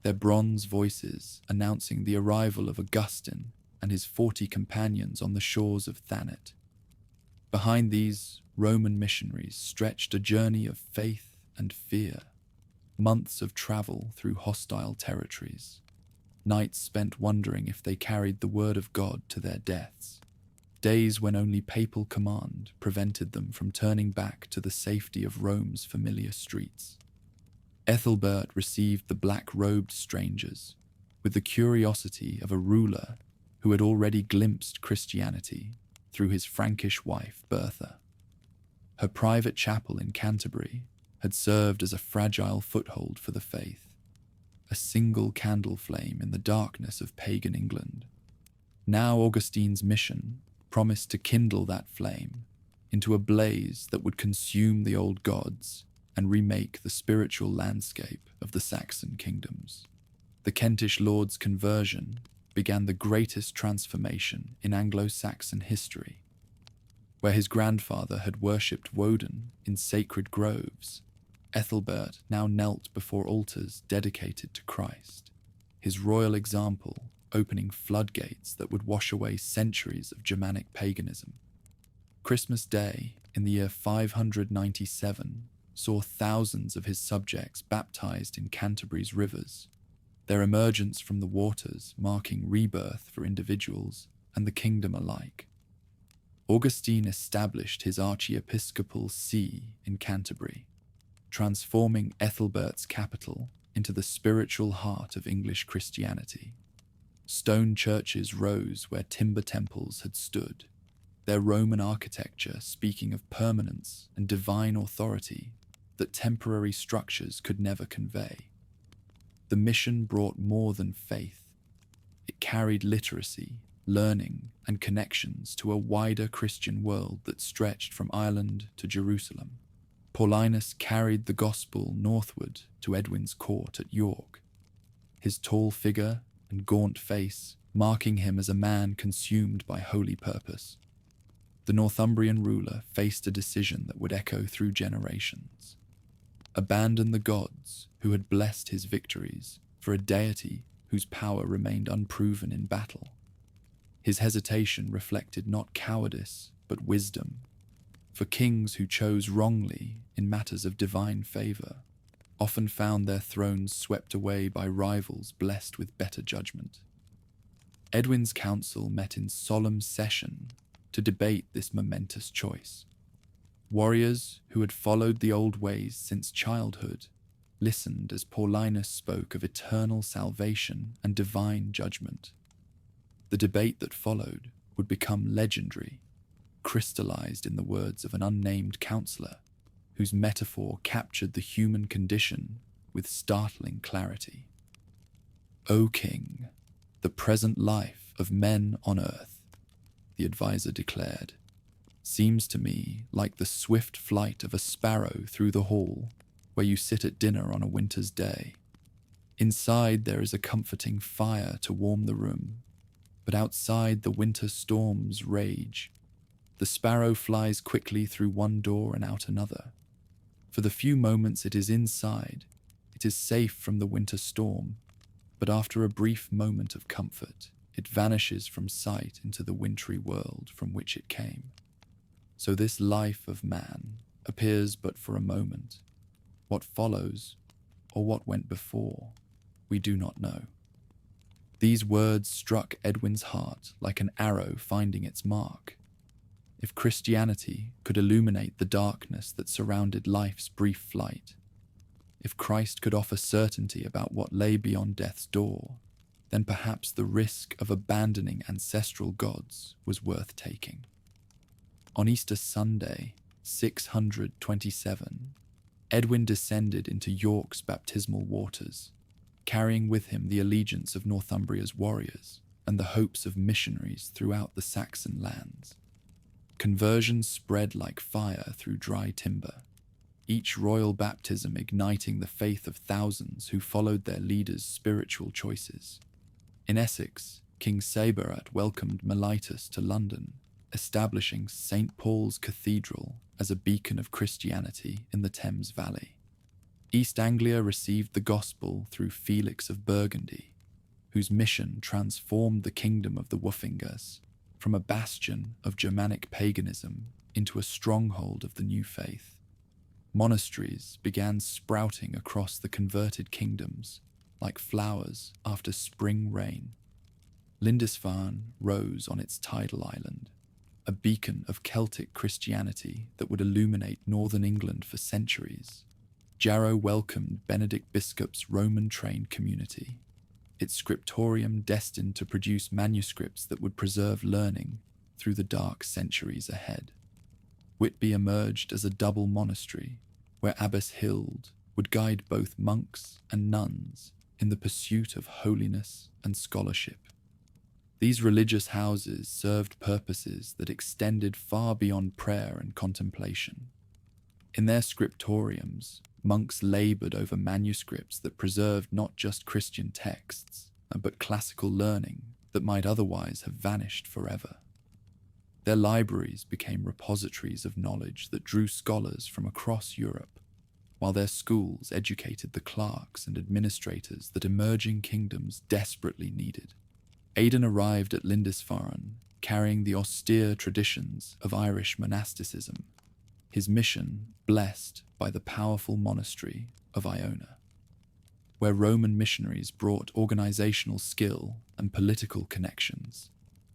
their bronze voices announcing the arrival of Augustine and his 40 companions on the shores of Thanet. Behind these, Roman missionaries stretched a journey of faith and fear, months of travel through hostile territories, nights spent wondering if they carried the word of God to their deaths, days when only papal command prevented them from turning back to the safety of Rome's familiar streets. Ethelbert received the black-robed strangers with the curiosity of a ruler who had already glimpsed Christianity through his Frankish wife, Bertha. Her private chapel in Canterbury had served as a fragile foothold for the faith, a single candle flame in the darkness of pagan England. Now Augustine's mission promised to kindle that flame into a blaze that would consume the old gods and remake the spiritual landscape of the Saxon kingdoms. The Kentish lord's conversion began the greatest transformation in Anglo-Saxon history. Where his grandfather had worshipped Woden in sacred groves, Ethelbert now knelt before altars dedicated to Christ, his royal example opening floodgates that would wash away centuries of Germanic paganism. Christmas Day in the year 597 saw thousands of his subjects baptized in Canterbury's rivers, their emergence from the waters marking rebirth for individuals and the kingdom alike. Augustine established his archiepiscopal see in Canterbury, transforming Ethelbert's capital into the spiritual heart of English Christianity. Stone churches rose where timber temples had stood, their Roman architecture speaking of permanence and divine authority that temporary structures could never convey. The mission brought more than faith. It carried literacy, learning, and connections to a wider Christian world that stretched from Ireland to Jerusalem. Paulinus carried the gospel northward to Edwin's court at York, his tall figure and gaunt face marking him as a man consumed by holy purpose. The Northumbrian ruler faced a decision that would echo through generations. Abandon the gods who had blessed his victories for a deity whose power remained unproven in battle. His hesitation reflected not cowardice, but wisdom. For kings who chose wrongly in matters of divine favor often found their thrones swept away by rivals blessed with better judgment. Edwin's council met in solemn session to debate this momentous choice. Warriors who had followed the old ways since childhood listened as Paulinus spoke of eternal salvation and divine judgment. The debate that followed would become legendary, crystallized in the words of an unnamed counselor whose metaphor captured the human condition with startling clarity. "O King, the present life of men on earth," the advisor declared, "seems to me like the swift flight of a sparrow through the hall where you sit at dinner on a winter's day. Inside there is a comforting fire to warm the room, but outside the winter storms rage. The sparrow flies quickly through one door and out another. For the few moments it is inside, it is safe from the winter storm, but after a brief moment of comfort, it vanishes from sight into the wintry world from which it came. So this life of man appears but for a moment. What follows, or what went before, we do not know." These words struck Edwin's heart like an arrow finding its mark. If Christianity could illuminate the darkness that surrounded life's brief flight, if Christ could offer certainty about what lay beyond death's door, then perhaps the risk of abandoning ancestral gods was worth taking. On Easter Sunday, 627, Edwin descended into York's baptismal waters, carrying with him the allegiance of Northumbria's warriors and the hopes of missionaries throughout the Saxon lands. Conversion spread like fire through dry timber, each royal baptism igniting the faith of thousands who followed their leaders' spiritual choices. In Essex, King Sabarat welcomed Mellitus to London, establishing St. Paul's Cathedral as a beacon of Christianity in the Thames Valley. East Anglia received the gospel through Felix of Burgundy, whose mission transformed the kingdom of the Woofingers from a bastion of Germanic paganism into a stronghold of the new faith. Monasteries began sprouting across the converted kingdoms like flowers after spring rain. Lindisfarne rose on its tidal island, a beacon of Celtic Christianity that would illuminate northern England for centuries. Jarrow welcomed Benedict Biscop's Roman-trained community, its scriptorium destined to produce manuscripts that would preserve learning through the dark centuries ahead. Whitby emerged as a double monastery, where Abbess Hild would guide both monks and nuns in the pursuit of holiness and scholarship. These religious houses served purposes that extended far beyond prayer and contemplation. In their scriptoriums, monks labored over manuscripts that preserved not just Christian texts, but classical learning that might otherwise have vanished forever. Their libraries became repositories of knowledge that drew scholars from across Europe, while their schools educated the clerks and administrators that emerging kingdoms desperately needed. Aidan arrived at Lindisfarne, carrying the austere traditions of Irish monasticism, his mission blessed by the powerful monastery of Iona. Where Roman missionaries brought organizational skill and political connections,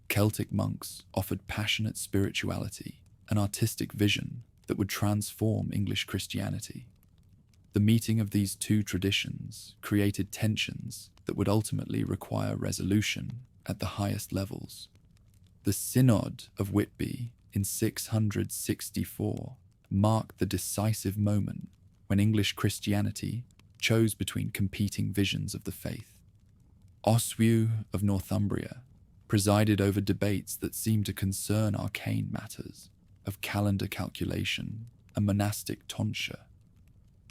Celtic monks offered passionate spirituality and artistic vision that would transform English Christianity. The meeting of these two traditions created tensions that would ultimately require resolution at the highest levels. The Synod of Whitby in 664 marked the decisive moment when English Christianity chose between competing visions of the faith. Oswiu of Northumbria presided over debates that seemed to concern arcane matters of calendar calculation and monastic tonsure,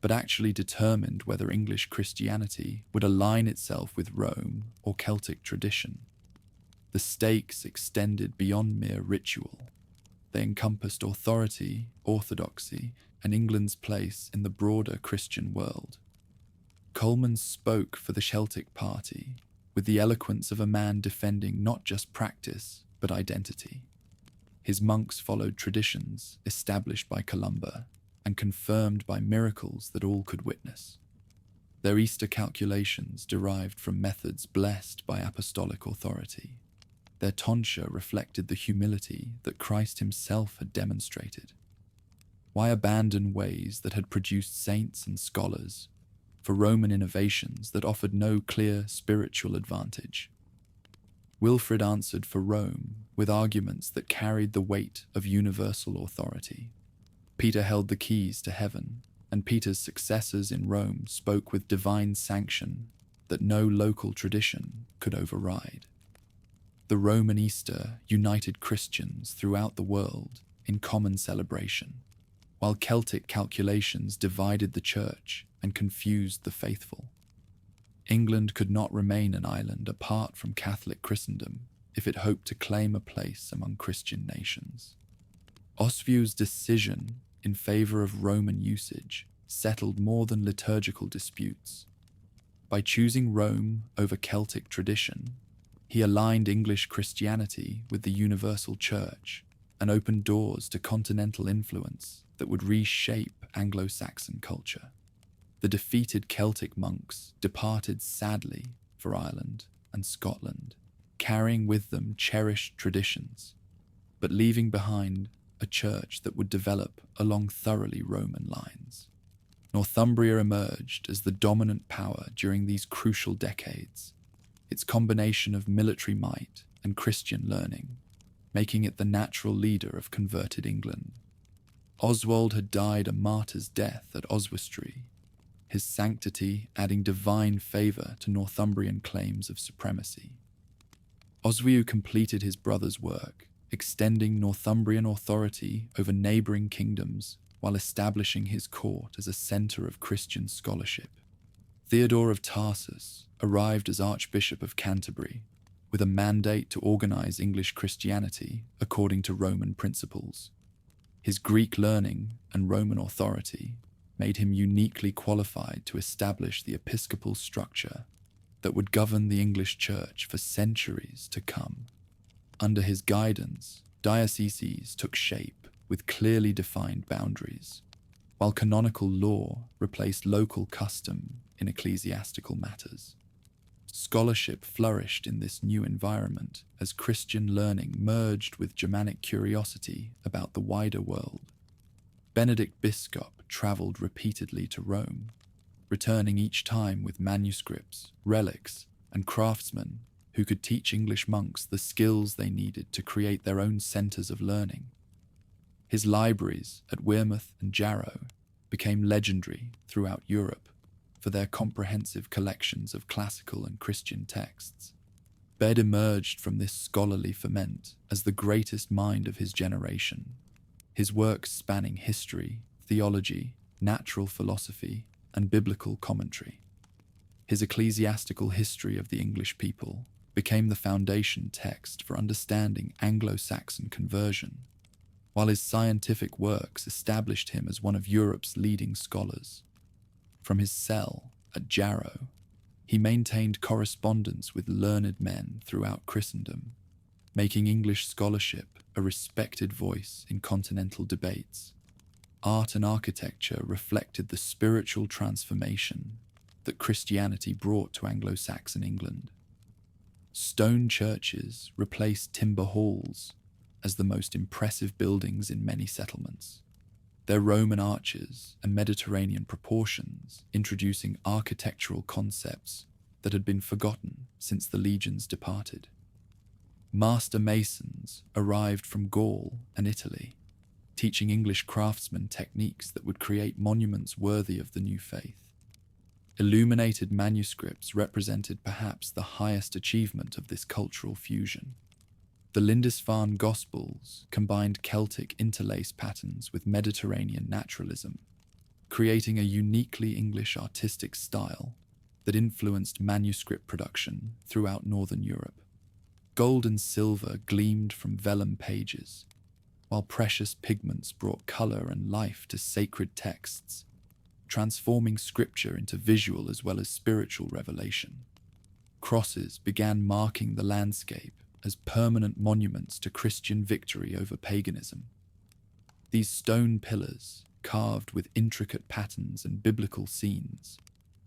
but actually determined whether English Christianity would align itself with Rome or Celtic tradition. The stakes extended beyond mere ritual. They encompassed authority, orthodoxy, and England's place in the broader Christian world. Colman spoke for the Celtic party with the eloquence of a man defending not just practice, but identity. His monks followed traditions established by Columba and confirmed by miracles that all could witness. Their Easter calculations derived from methods blessed by apostolic authority. Their tonsure reflected the humility that Christ himself had demonstrated. Why abandon ways that had produced saints and scholars for Roman innovations that offered no clear spiritual advantage? Wilfrid answered for Rome with arguments that carried the weight of universal authority. Peter held the keys to heaven, and Peter's successors in Rome spoke with divine sanction that no local tradition could override. The Roman Easter united Christians throughout the world in common celebration, while Celtic calculations divided the church and confused the faithful. England could not remain an island apart from Catholic Christendom if it hoped to claim a place among Christian nations. Oswiu's decision in favor of Roman usage settled more than liturgical disputes. By choosing Rome over Celtic tradition, he aligned English Christianity with the universal church and opened doors to continental influence that would reshape Anglo-Saxon culture. The defeated Celtic monks departed sadly for Ireland and Scotland, carrying with them cherished traditions, but leaving behind a church that would develop along thoroughly Roman lines. Northumbria emerged as the dominant power during these crucial decades, its combination of military might and Christian learning, making it the natural leader of converted England. Oswald had died a martyr's death at Oswestry, his sanctity adding divine favour to Northumbrian claims of supremacy. Oswiu completed his brother's work, extending Northumbrian authority over neighbouring kingdoms while establishing his court as a centre of Christian scholarship. Theodore of Tarsus arrived as Archbishop of Canterbury, with a mandate to organise English Christianity according to Roman principles. His Greek learning and Roman authority made him uniquely qualified to establish the episcopal structure that would govern the English Church for centuries to come. Under his guidance, dioceses took shape with clearly defined boundaries, while canonical law replaced local custom in ecclesiastical matters. Scholarship flourished in this new environment as Christian learning merged with Germanic curiosity about the wider world. Benedict Biscop travelled repeatedly to Rome, returning each time with manuscripts, relics, and craftsmen who could teach English monks the skills they needed to create their own centres of learning. His libraries at Wearmouth and Jarrow became legendary throughout Europe for their comprehensive collections of classical and Christian texts. Bede emerged from this scholarly ferment as the greatest mind of his generation, his works spanning history, theology, natural philosophy, and biblical commentary. His ecclesiastical history of the English people became the foundation text for understanding Anglo-Saxon conversion, while his scientific works established him as one of Europe's leading scholars. From his cell at Jarrow, he maintained correspondence with learned men throughout Christendom, making English scholarship a respected voice in continental debates. Art and architecture reflected the spiritual transformation that Christianity brought to Anglo-Saxon England. Stone churches replaced timber halls as the most impressive buildings in many settlements, their Roman arches and Mediterranean proportions introducing architectural concepts that had been forgotten since the legions departed. Master masons arrived from Gaul and Italy, teaching English craftsmen techniques that would create monuments worthy of the new faith. Illuminated manuscripts represented perhaps the highest achievement of this cultural fusion. The Lindisfarne Gospels combined Celtic interlace patterns with Mediterranean naturalism, creating a uniquely English artistic style that influenced manuscript production throughout Northern Europe. Gold and silver gleamed from vellum pages, while precious pigments brought color and life to sacred texts, transforming scripture into visual as well as spiritual revelation. Crosses began marking the landscape as permanent monuments to Christian victory over paganism. These stone pillars, carved with intricate patterns and biblical scenes,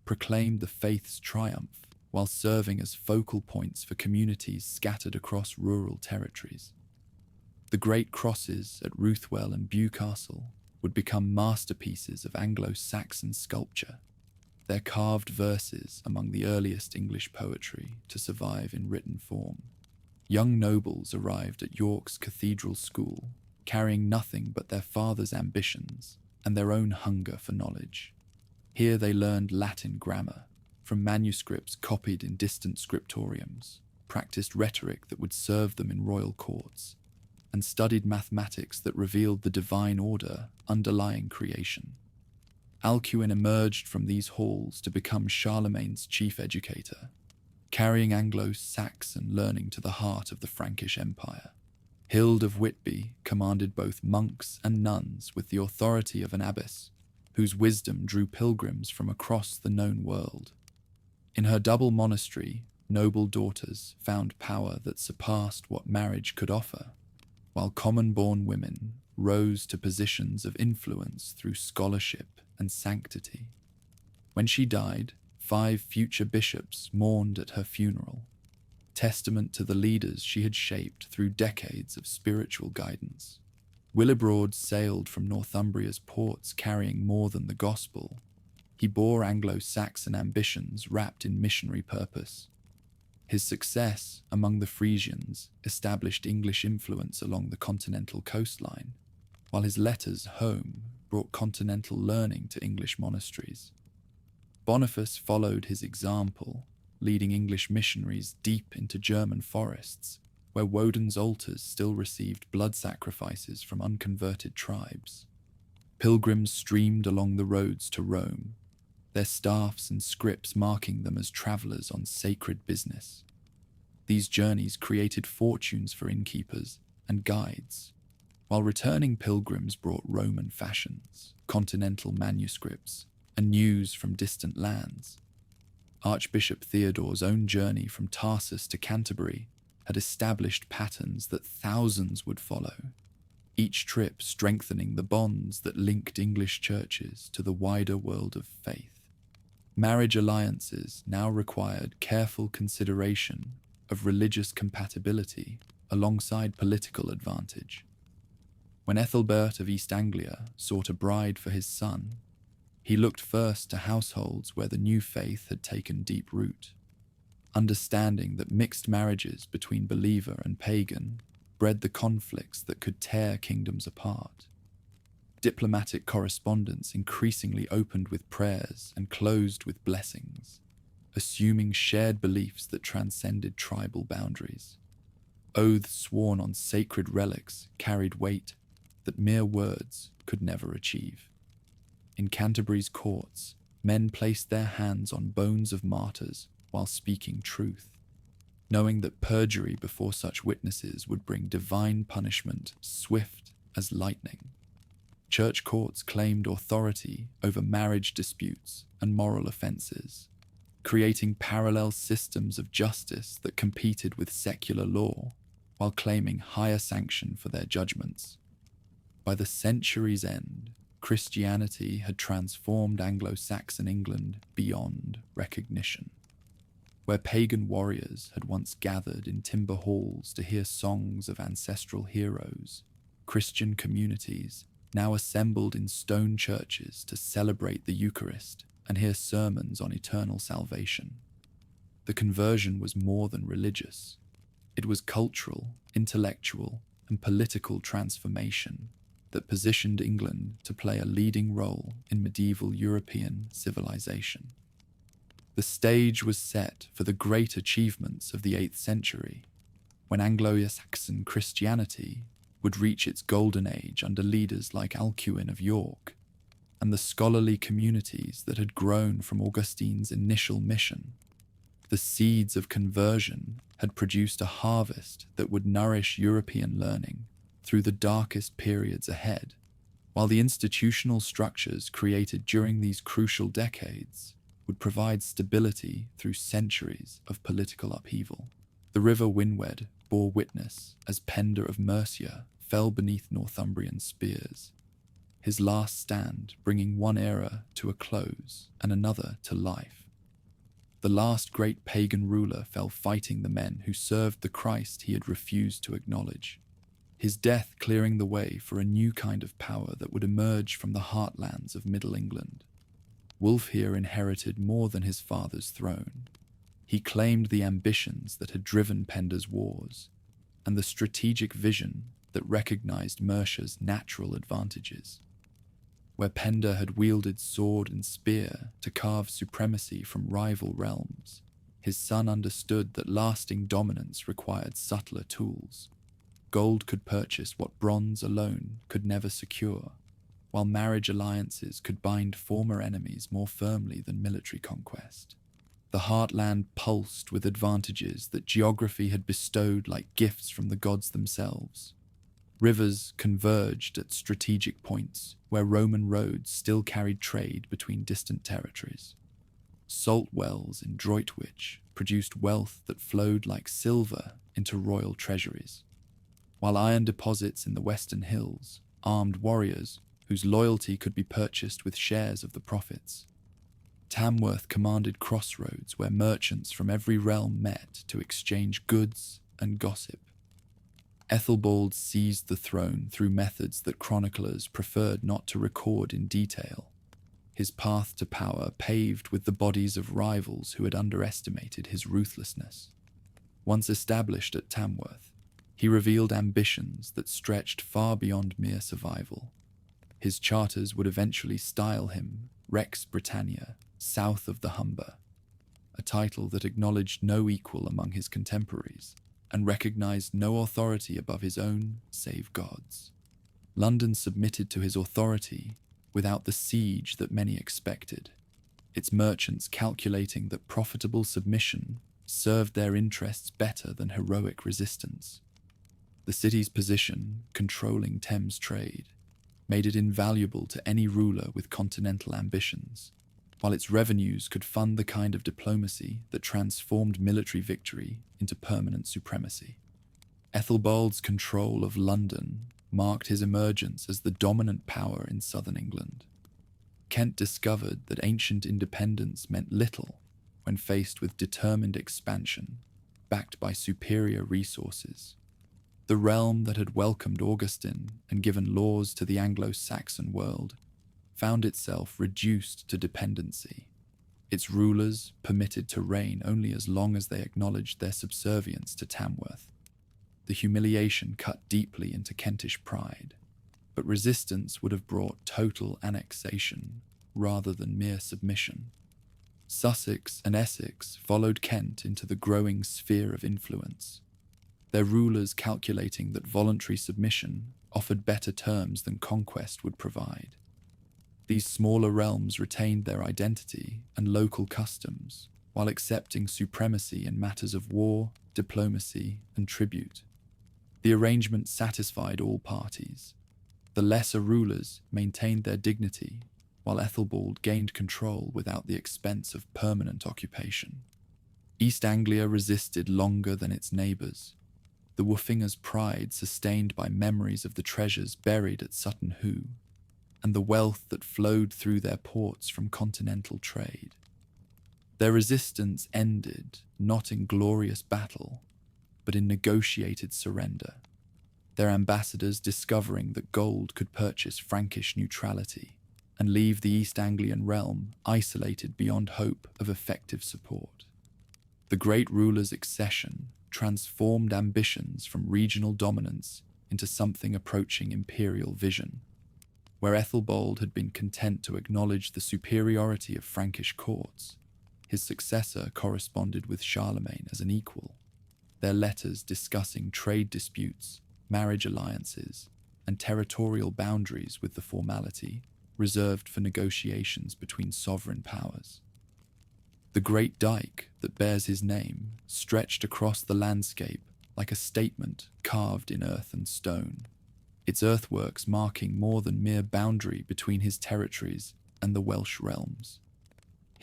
proclaimed the faith's triumph while serving as focal points for communities scattered across rural territories. The great crosses at Ruthwell and Bewcastle would become masterpieces of Anglo-Saxon sculpture, their carved verses among the earliest English poetry to survive in written form. Young nobles arrived at York's Cathedral School, carrying nothing but their father's ambitions and their own hunger for knowledge. Here they learned Latin grammar from manuscripts copied in distant scriptoriums, practiced rhetoric that would serve them in royal courts, and studied mathematics that revealed the divine order underlying creation. Alcuin emerged from these halls to become Charlemagne's chief educator, carrying Anglo-Saxon learning to the heart of the Frankish Empire. Hild of Whitby commanded both monks and nuns with the authority of an abbess, whose wisdom drew pilgrims from across the known world. In her double monastery, noble daughters found power that surpassed what marriage could offer, while common-born women rose to positions of influence through scholarship and sanctity. When she died, 5 future bishops mourned at her funeral, testament to the leaders she had shaped through decades of spiritual guidance. Willibrord sailed from Northumbria's ports carrying more than the gospel. He bore Anglo-Saxon ambitions wrapped in missionary purpose. His success among the Frisians established English influence along the continental coastline, while his letters home brought continental learning to English monasteries. Boniface followed his example, leading English missionaries deep into German forests, where Woden's altars still received blood sacrifices from unconverted tribes. Pilgrims streamed along the roads to Rome, their staffs and scrips marking them as travelers on sacred business. These journeys created fortunes for innkeepers and guides, while returning pilgrims brought Roman fashions, continental manuscripts, and news from distant lands. Archbishop Theodore's own journey from Tarsus to Canterbury had established patterns that thousands would follow, each trip strengthening the bonds that linked English churches to the wider world of faith. Marriage alliances now required careful consideration of religious compatibility alongside political advantage. When Ethelbert of East Anglia sought a bride for his son, he looked first to households where the new faith had taken deep root, understanding that mixed marriages between believer and pagan bred the conflicts that could tear kingdoms apart. Diplomatic correspondence increasingly opened with prayers and closed with blessings, assuming shared beliefs that transcended tribal boundaries. Oaths sworn on sacred relics carried weight that mere words could never achieve. In Canterbury's courts, men placed their hands on bones of martyrs while speaking truth, knowing that perjury before such witnesses would bring divine punishment swift as lightning. Church courts claimed authority over marriage disputes and moral offences, creating parallel systems of justice that competed with secular law while claiming higher sanction for their judgments. By the century's end, Christianity had transformed Anglo-Saxon England beyond recognition. Where pagan warriors had once gathered in timber halls to hear songs of ancestral heroes, Christian communities now assembled in stone churches to celebrate the Eucharist and hear sermons on eternal salvation. The conversion was more than religious. It was cultural, intellectual, and political transformation that positioned England to play a leading role in medieval European civilization. stage was set for the great achievements of the 8th century, when Anglo-Saxon Christianity would reach its golden age under leaders like Alcuin of York, and the scholarly communities that had grown from Augustine's initial mission. The seeds of conversion had produced a harvest that would nourish European learning through the darkest periods ahead, while the institutional structures created during these crucial decades would provide stability through centuries of political upheaval. The river Winwed bore witness as Penda of Mercia fell beneath Northumbrian spears, his last stand bringing one era to a close and another to life. The last great pagan ruler fell fighting the men who served the Christ he had refused to acknowledge, his death clearing the way for a new kind of power that would emerge from the heartlands of Middle England. Wulfhere inherited more than his father's throne. He claimed the ambitions that had driven Penda's wars, and the strategic vision that recognized Mercia's natural advantages. Where Penda had wielded sword and spear to carve supremacy from rival realms, his son understood that lasting dominance required subtler tools. Gold could purchase what bronze alone could never secure, while marriage alliances could bind former enemies more firmly than military conquest. The heartland pulsed with advantages that geography had bestowed like gifts from the gods themselves. Rivers converged at strategic points where Roman roads still carried trade between distant territories. Salt wells in Droitwich produced wealth that flowed like silver into royal treasuries, while iron deposits in the western hills armed warriors whose loyalty could be purchased with shares of the profits. Tamworth commanded crossroads where merchants from every realm met to exchange goods and gossip. Ethelbald seized the throne through methods that chroniclers preferred not to record in detail, his path to power paved with the bodies of rivals who had underestimated his ruthlessness. Once established at Tamworth, he revealed ambitions that stretched far beyond mere survival. His charters would eventually style him Rex Britannia, south of the Humber, a title that acknowledged no equal among his contemporaries and recognized no authority above his own save God's. London submitted to his authority without the siege that many expected, its merchants calculating that profitable submission served their interests better than heroic resistance. The city's position, controlling Thames trade, made it invaluable to any ruler with continental ambitions, while its revenues could fund the kind of diplomacy that transformed military victory into permanent supremacy. Ethelbald's control of London marked his emergence as the dominant power in southern England. Kent discovered that ancient independence meant little when faced with determined expansion, backed by superior resources. The realm that had welcomed Augustine and given laws to the Anglo-Saxon world found itself reduced to dependency, its rulers permitted to reign only as long as they acknowledged their subservience to Tamworth. The humiliation cut deeply into Kentish pride, but resistance would have brought total annexation rather than mere submission. Sussex and Essex followed Kent into the growing sphere of influence, their rulers calculating that voluntary submission offered better terms than conquest would provide. These smaller realms retained their identity and local customs, while accepting supremacy in matters of war, diplomacy, and tribute. The arrangement satisfied all parties. The lesser rulers maintained their dignity, while Ethelbald gained control without the expense of permanent occupation. East Anglia resisted longer than its neighbours, the Wulfingers' pride sustained by memories of the treasures buried at Sutton Hoo, and the wealth that flowed through their ports from continental trade. Their resistance ended not in glorious battle, but in negotiated surrender, their ambassadors discovering that gold could purchase Frankish neutrality and leave the East Anglian realm isolated beyond hope of effective support. The great ruler's accession transformed ambitions from regional dominance into something approaching imperial vision. Where Ethelbald had been content to acknowledge the superiority of Frankish courts, His successor corresponded with Charlemagne as an equal, their letters discussing trade disputes, marriage alliances, and territorial boundaries with the formality reserved for negotiations between sovereign powers. The Great Dyke that bears his name stretched across the landscape like a statement carved in earth and stone, its earthworks marking more than mere boundary between his territories and the Welsh realms.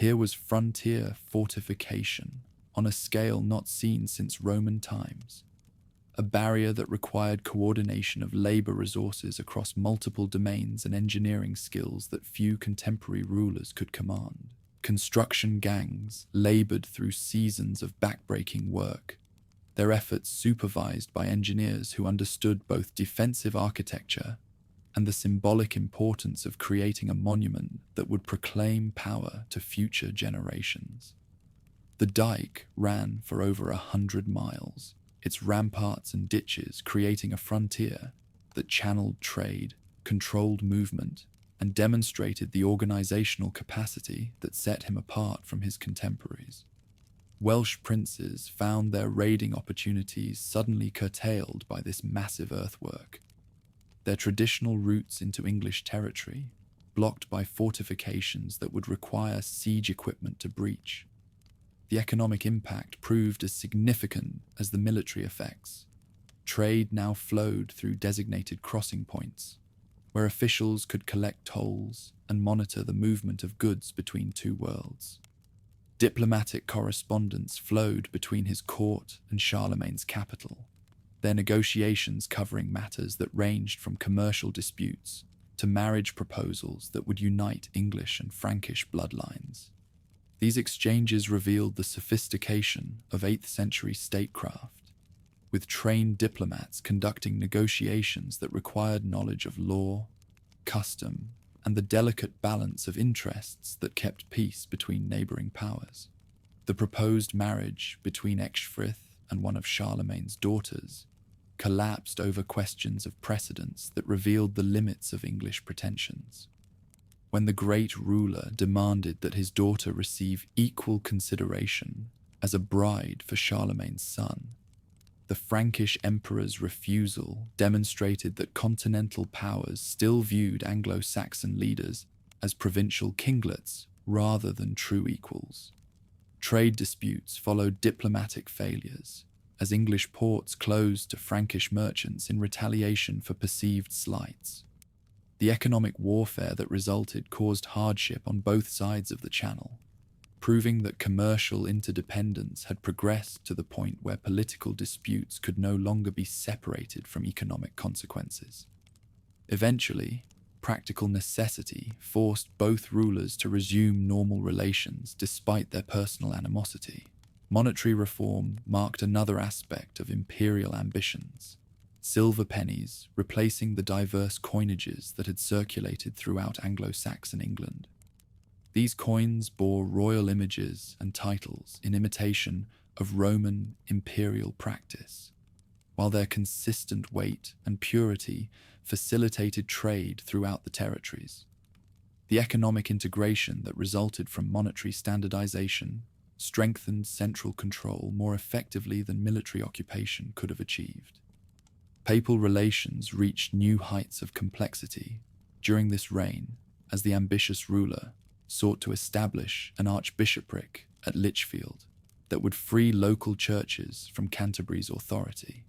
Here was frontier fortification on a scale not seen since Roman times, a barrier that required coordination of labor resources across multiple domains and engineering skills that few contemporary rulers could command. Construction gangs labored through seasons of backbreaking work, their efforts supervised by engineers who understood both defensive architecture and the symbolic importance of creating a monument that would proclaim power to future generations. The dike ran for over 100 miles, its ramparts and ditches creating a frontier that channeled trade, controlled movement, and demonstrated the organizational capacity that set him apart from his contemporaries. Welsh princes found their raiding opportunities suddenly curtailed by this massive earthwork, their traditional routes into English territory blocked by fortifications that would require siege equipment to breach. The economic impact proved as significant as the military effects. Trade now flowed through designated crossing points, where officials could collect tolls and monitor the movement of goods between two worlds. Diplomatic correspondence flowed between his court and Charlemagne's capital, their negotiations covering matters that ranged from commercial disputes to marriage proposals that would unite English and Frankish bloodlines. These exchanges revealed the sophistication of 8th century statecraft, with trained diplomats conducting negotiations that required knowledge of law, custom, and the delicate balance of interests that kept peace between neighboring powers. The proposed marriage between Ecgfrith and one of Charlemagne's daughters collapsed over questions of precedence that revealed the limits of English pretensions. When the great ruler demanded that his daughter receive equal consideration as a bride for Charlemagne's son, the Frankish emperor's refusal demonstrated that continental powers still viewed Anglo-Saxon leaders as provincial kinglets rather than true equals. Trade disputes followed diplomatic failures, as English ports closed to Frankish merchants in retaliation for perceived slights. The economic warfare that resulted caused hardship on both sides of the Channel, proving that commercial interdependence had progressed to the point where political disputes could no longer be separated from economic consequences. Eventually, practical necessity forced both rulers to resume normal relations despite their personal animosity. Monetary reform marked another aspect of imperial ambitions, silver pennies replacing the diverse coinages that had circulated throughout Anglo-Saxon England. These coins bore royal images and titles in imitation of Roman imperial practice, while their consistent weight and purity facilitated trade throughout the territories. The economic integration that resulted from monetary standardization strengthened central control more effectively than military occupation could have achieved. Papal relations reached new heights of complexity during this reign as the ambitious ruler sought to establish an archbishopric at Lichfield that would free local churches from Canterbury's authority.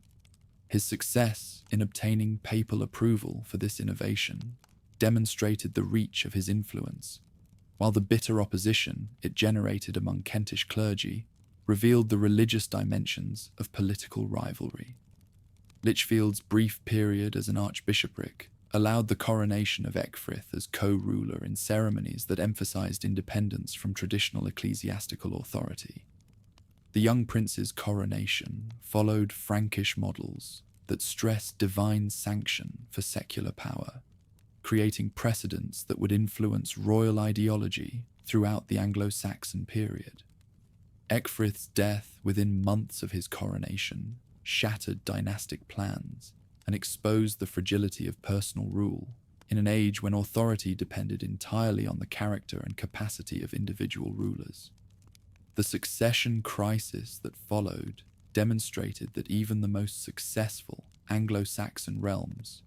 His success in obtaining papal approval for this innovation demonstrated the reach of his influence, while the bitter opposition it generated among Kentish clergy revealed the religious dimensions of political rivalry. Lichfield's brief period as an archbishopric allowed the coronation of Ecgfrith as co-ruler in ceremonies that emphasized independence from traditional ecclesiastical authority. The young prince's coronation followed Frankish models that stressed divine sanction for secular power, creating precedents that would influence royal ideology throughout the Anglo-Saxon period. Ecgfrith's death within months of his coronation shattered dynastic plans and exposed the fragility of personal rule in an age when authority depended entirely on the character and capacity of individual rulers. The succession crisis that followed demonstrated that even the most successful Anglo-Saxon realms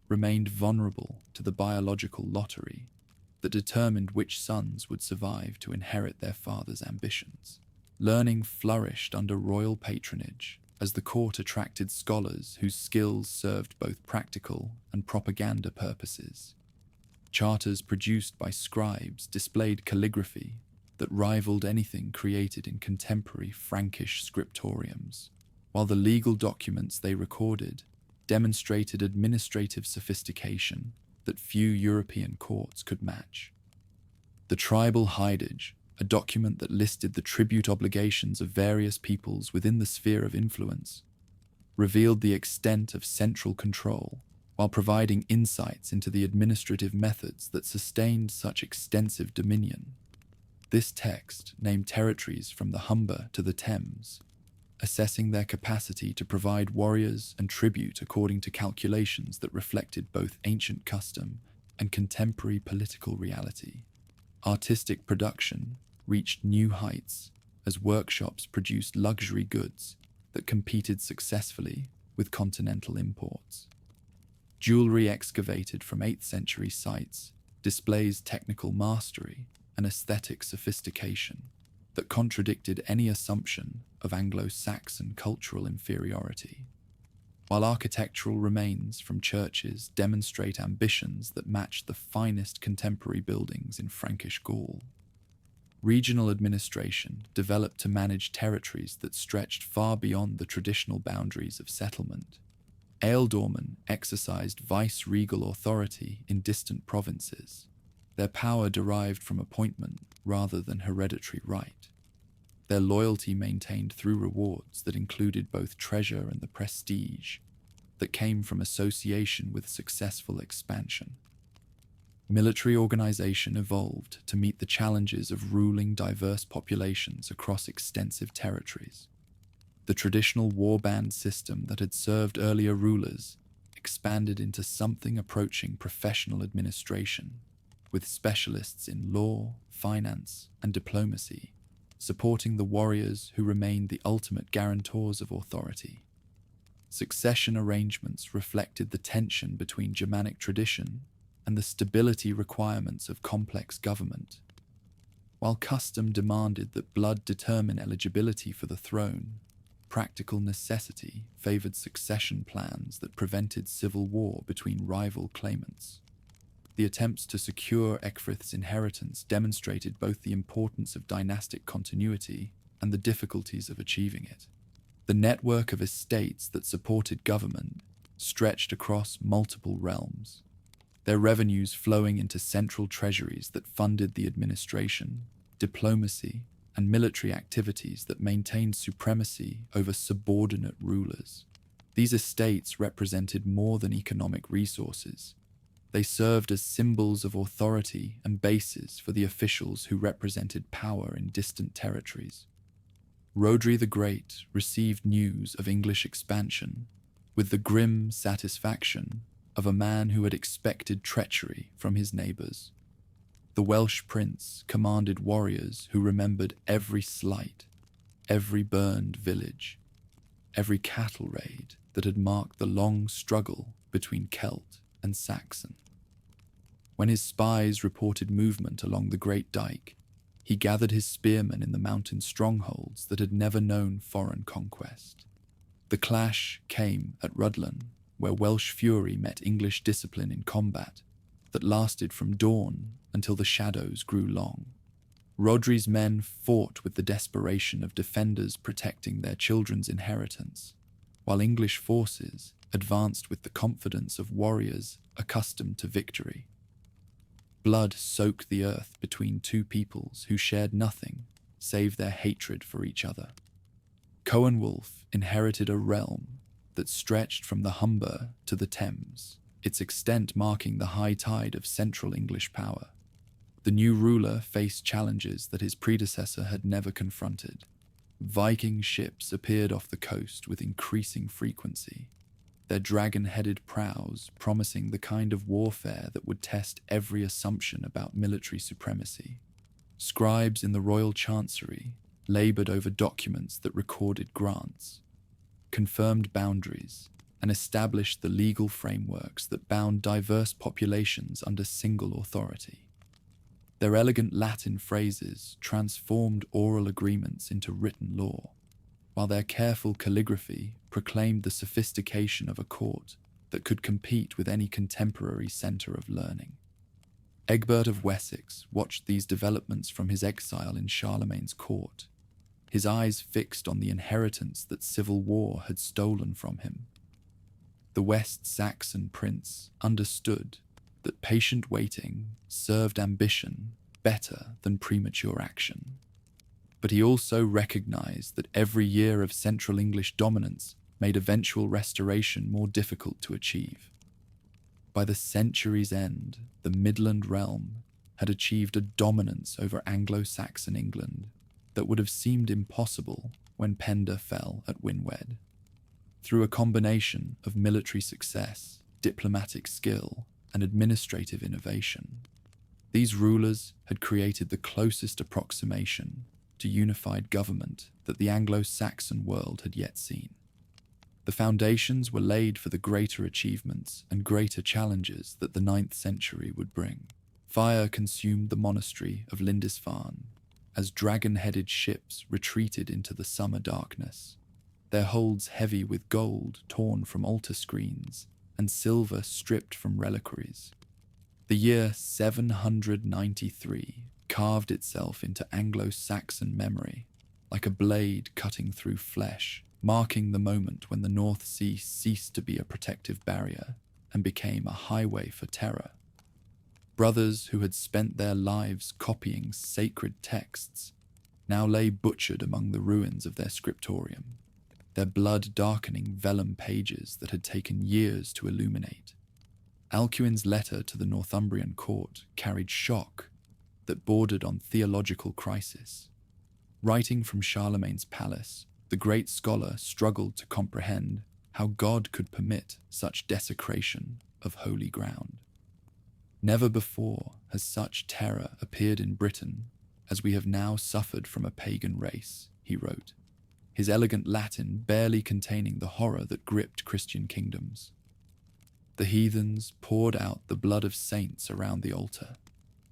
remained vulnerable to the biological lottery that determined which sons would survive to inherit their father's ambitions. Learning flourished under royal patronage as the court attracted scholars whose skills served both practical and propaganda purposes. Charters produced by scribes displayed calligraphy that rivaled anything created in contemporary Frankish scriptoriums, while the legal documents they recorded demonstrated administrative sophistication that few European courts could match. The tribal hidage, a document that listed the tribute obligations of various peoples within the sphere of influence, revealed the extent of central control while providing insights into the administrative methods that sustained such extensive dominion. This text named territories from the Humber to the Thames, assessing their capacity to provide warriors and tribute according to calculations that reflected both ancient custom and contemporary political reality. Artistic production reached new heights as workshops produced luxury goods that competed successfully with continental imports. Jewelry excavated from 8th century sites displays technical mastery and aesthetic sophistication that contradicted any assumption of Anglo-Saxon cultural inferiority, while architectural remains from churches demonstrate ambitions that match the finest contemporary buildings in Frankish Gaul. Regional administration developed to manage territories that stretched far beyond the traditional boundaries of settlement. Ealdormen exercised vice-regal authority in distant provinces, their power derived from appointment rather than hereditary right. Their loyalty maintained through rewards that included both treasure and the prestige that came from association with successful expansion. Military organization evolved to meet the challenges of ruling diverse populations across extensive territories. The traditional warband system that had served earlier rulers expanded into something approaching professional administration, with specialists in law, finance, and diplomacy, supporting the warriors who remained the ultimate guarantors of authority. Succession arrangements reflected the tension between Germanic tradition and the stability requirements of complex government. While custom demanded that blood determine eligibility for the throne, practical necessity favored succession plans that prevented civil war between rival claimants. The attempts to secure Ecgfrith's inheritance demonstrated both the importance of dynastic continuity and the difficulties of achieving it. The network of estates that supported government stretched across multiple realms, their revenues flowing into central treasuries that funded the administration, diplomacy, and military activities that maintained supremacy over subordinate rulers. These estates represented more than economic resources. They served as symbols of authority and bases for the officials who represented power in distant territories. Rhodri the Great received news of English expansion with the grim satisfaction of a man who had expected treachery from his neighbours. The Welsh prince commanded warriors who remembered every slight, every burned village, every cattle raid that had marked the long struggle between Celt and Saxon. When his spies reported movement along the Great Dyke, he gathered his spearmen in the mountain strongholds that had never known foreign conquest. The clash came at Rhuddlan, where Welsh fury met English discipline in combat that lasted from dawn until the shadows grew long. Rhodri's men fought with the desperation of defenders protecting their children's inheritance, while English forces advanced with the confidence of warriors accustomed to victory. Blood soaked the earth between two peoples who shared nothing save their hatred for each other. Coenwulf inherited a realm that stretched from the Humber to the Thames, its extent marking the high tide of central English power. The new ruler faced challenges that his predecessor had never confronted. Viking ships appeared off the coast with increasing frequency, their dragon-headed prows promising the kind of warfare that would test every assumption about military supremacy. Scribes in the royal chancery labored over documents that recorded grants, confirmed boundaries, and established the legal frameworks that bound diverse populations under single authority. Their elegant Latin phrases transformed oral agreements into written law, while their careful calligraphy proclaimed the sophistication of a court that could compete with any contemporary centre of learning. Egbert of Wessex watched these developments from his exile in Charlemagne's court, his eyes fixed on the inheritance that civil war had stolen from him. The West Saxon prince understood that patient waiting served ambition better than premature action. But he also recognized that every year of Central English dominance made eventual restoration more difficult to achieve. By the century's end, the Midland realm had achieved a dominance over Anglo-Saxon England that would have seemed impossible when Penda fell at Winwed. Through a combination of military success, diplomatic skill, and administrative innovation, these rulers had created the closest approximation to unified government that the Anglo-Saxon world had yet seen. The foundations were laid for the greater achievements and greater challenges that the 9th century would bring. Fire consumed the monastery of Lindisfarne as dragon-headed ships retreated into the summer darkness, their holds heavy with gold torn from altar screens and silver stripped from reliquaries. The year 793 carved itself into Anglo-Saxon memory, like a blade cutting through flesh, marking the moment when the North Sea ceased to be a protective barrier and became a highway for terror. Brothers who had spent their lives copying sacred texts now lay butchered among the ruins of their scriptorium, their blood-darkening vellum pages that had taken years to illuminate. Alcuin's letter to the Northumbrian court carried shock that bordered on theological crisis. Writing from Charlemagne's palace, the great scholar struggled to comprehend how God could permit such desecration of holy ground. Never before has such terror appeared in Britain as we have now suffered from a pagan race, he wrote, his elegant Latin barely containing the horror that gripped Christian kingdoms. The heathens poured out the blood of saints around the altar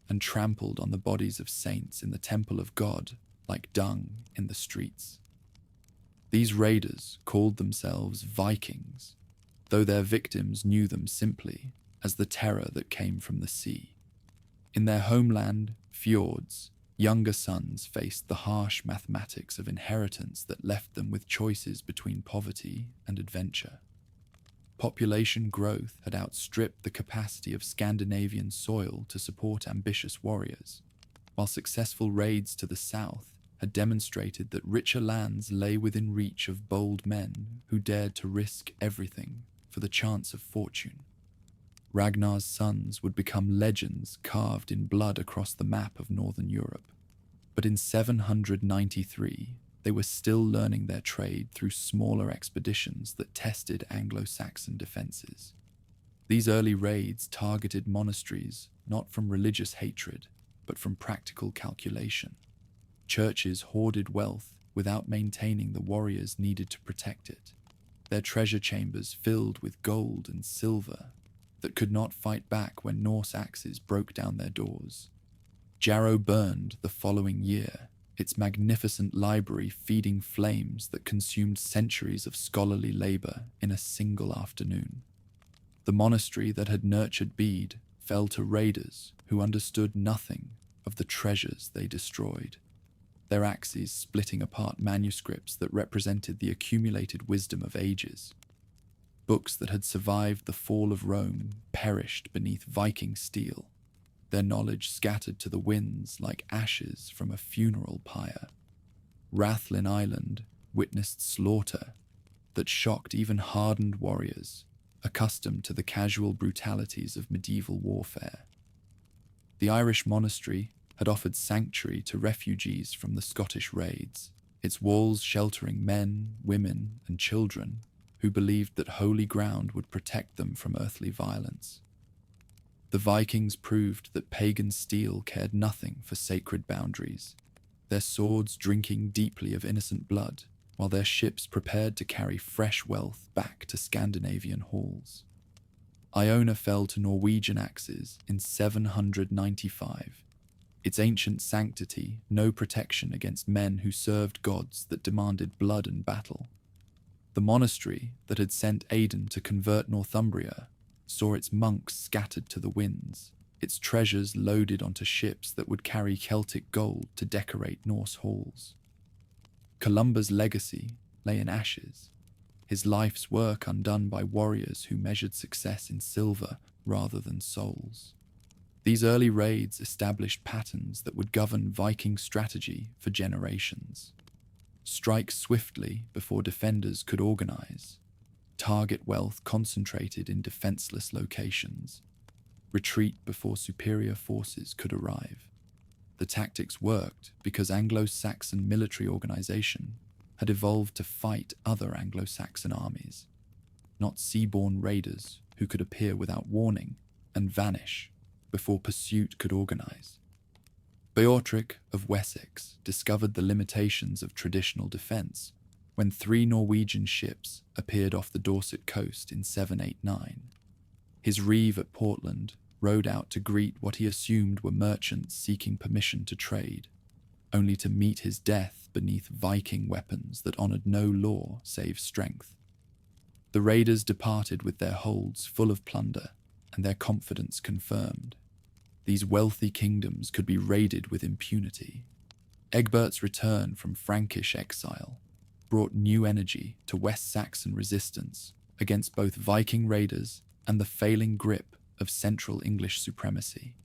and trampled on the bodies of saints in the temple of God like dung in the streets. These raiders called themselves Vikings, though their victims knew them simply as the terror that came from the sea. In their homeland, fjords, younger sons faced the harsh mathematics of inheritance that left them with choices between poverty and adventure. Population growth had outstripped the capacity of Scandinavian soil to support ambitious warriors, while successful raids to the south had demonstrated that richer lands lay within reach of bold men who dared to risk everything for the chance of fortune. Ragnar's sons would become legends carved in blood across the map of northern Europe. But in 793, they were still learning their trade through smaller expeditions that tested Anglo-Saxon defenses. These early raids targeted monasteries not from religious hatred, but from practical calculation. Churches hoarded wealth without maintaining the warriors needed to protect it, their treasure chambers filled with gold and silver that could not fight back when Norse axes broke down their doors. Jarrow burned the following year, its magnificent library feeding flames that consumed centuries of scholarly labor in a single afternoon. The monastery that had nurtured Bede fell to raiders who understood nothing of the treasures they destroyed, their axes splitting apart manuscripts that represented the accumulated wisdom of ages. Books that had survived the fall of Rome perished beneath Viking steel, their knowledge scattered to the winds like ashes from a funeral pyre. Rathlin Island witnessed slaughter that shocked even hardened warriors, accustomed to the casual brutalities of medieval warfare. The Irish monastery had offered sanctuary to refugees from the Scottish raids, its walls sheltering men, women, and children who believed that holy ground would protect them from earthly violence. The Vikings proved that pagan steel cared nothing for sacred boundaries. their swords drinking deeply of innocent blood, while their ships prepared to carry fresh wealth back to Scandinavian halls. Iona fell to Norwegian axes in 795, its ancient sanctity no protection against men who served gods that demanded blood and battle. The monastery that had sent Aidan to convert Northumbria saw its monks scattered to the winds, its treasures loaded onto ships that would carry Celtic gold to decorate Norse halls. Columba's legacy lay in ashes, his life's work undone by warriors who measured success in silver rather than souls. These early raids established patterns that would govern Viking strategy for generations. Strike swiftly before defenders could organize. Target wealth concentrated in defenseless locations. Retreat before superior forces could arrive. The tactics worked because Anglo-Saxon military organization had evolved to fight other Anglo-Saxon armies, not seaborne raiders who could appear without warning and vanish before pursuit could organize. Beorhtric of Wessex discovered the limitations of traditional defense when 3 Norwegian ships appeared off the Dorset coast in 789. His reeve at Portland rowed out to greet what he assumed were merchants seeking permission to trade, only to meet his death beneath Viking weapons that honored no law save strength. The raiders departed with their holds full of plunder and their confidence confirmed. These wealthy kingdoms could be raided with impunity. Egbert's return from Frankish exile brought new energy to West Saxon resistance against both Viking raiders and the failing grip of central English supremacy.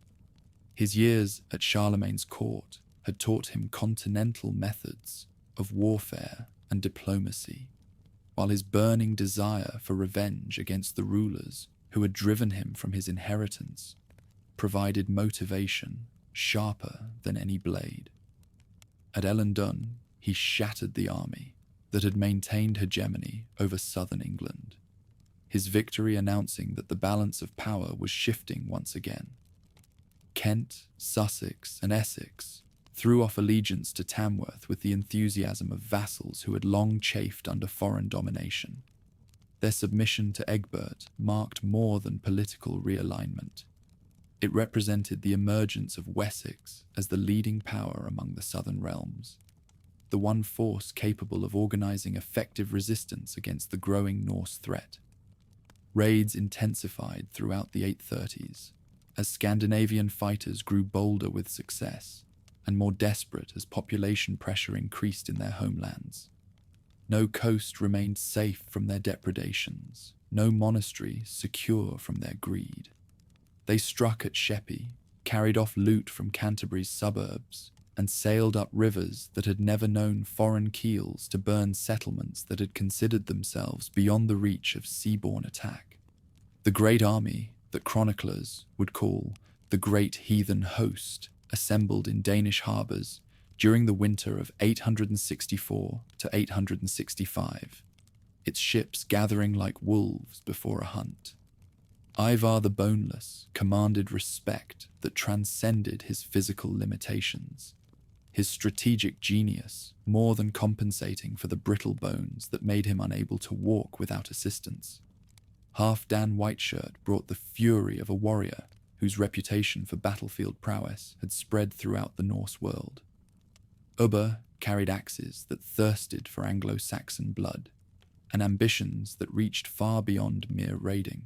His years at Charlemagne's court had taught him continental methods of warfare and diplomacy, while his burning desire for revenge against the rulers who had driven him from his inheritance provided motivation sharper than any blade. At Ellendun, he shattered the army that had maintained hegemony over southern England, his victory announcing that the balance of power was shifting once again. Kent, Sussex, and Essex threw off allegiance to Tamworth with the enthusiasm of vassals who had long chafed under foreign domination. Their submission to Egbert marked more than political realignment. It represented the emergence of Wessex as the leading power among the southern realms, the one force capable of organizing effective resistance against the growing Norse threat. Raids intensified throughout the 830s, as Scandinavian fighters grew bolder with success, and more desperate as population pressure increased in their homelands. No coast remained safe from their depredations, no monastery secure from their greed. They struck at Sheppey, carried off loot from Canterbury's suburbs, and sailed up rivers that had never known foreign keels to burn settlements that had considered themselves beyond the reach of seaborne attack. The great army that chroniclers would call the Great Heathen Host assembled in Danish harbours during the winter of 864 to 865, its ships gathering like wolves before a hunt. Ivar the Boneless commanded respect that transcended his physical limitations, his strategic genius more than compensating for the brittle bones that made him unable to walk without assistance. Halfdan Whiteshirt brought the fury of a warrior whose reputation for battlefield prowess had spread throughout the Norse world. Ubba carried axes that thirsted for Anglo-Saxon blood, and ambitions that reached far beyond mere raiding.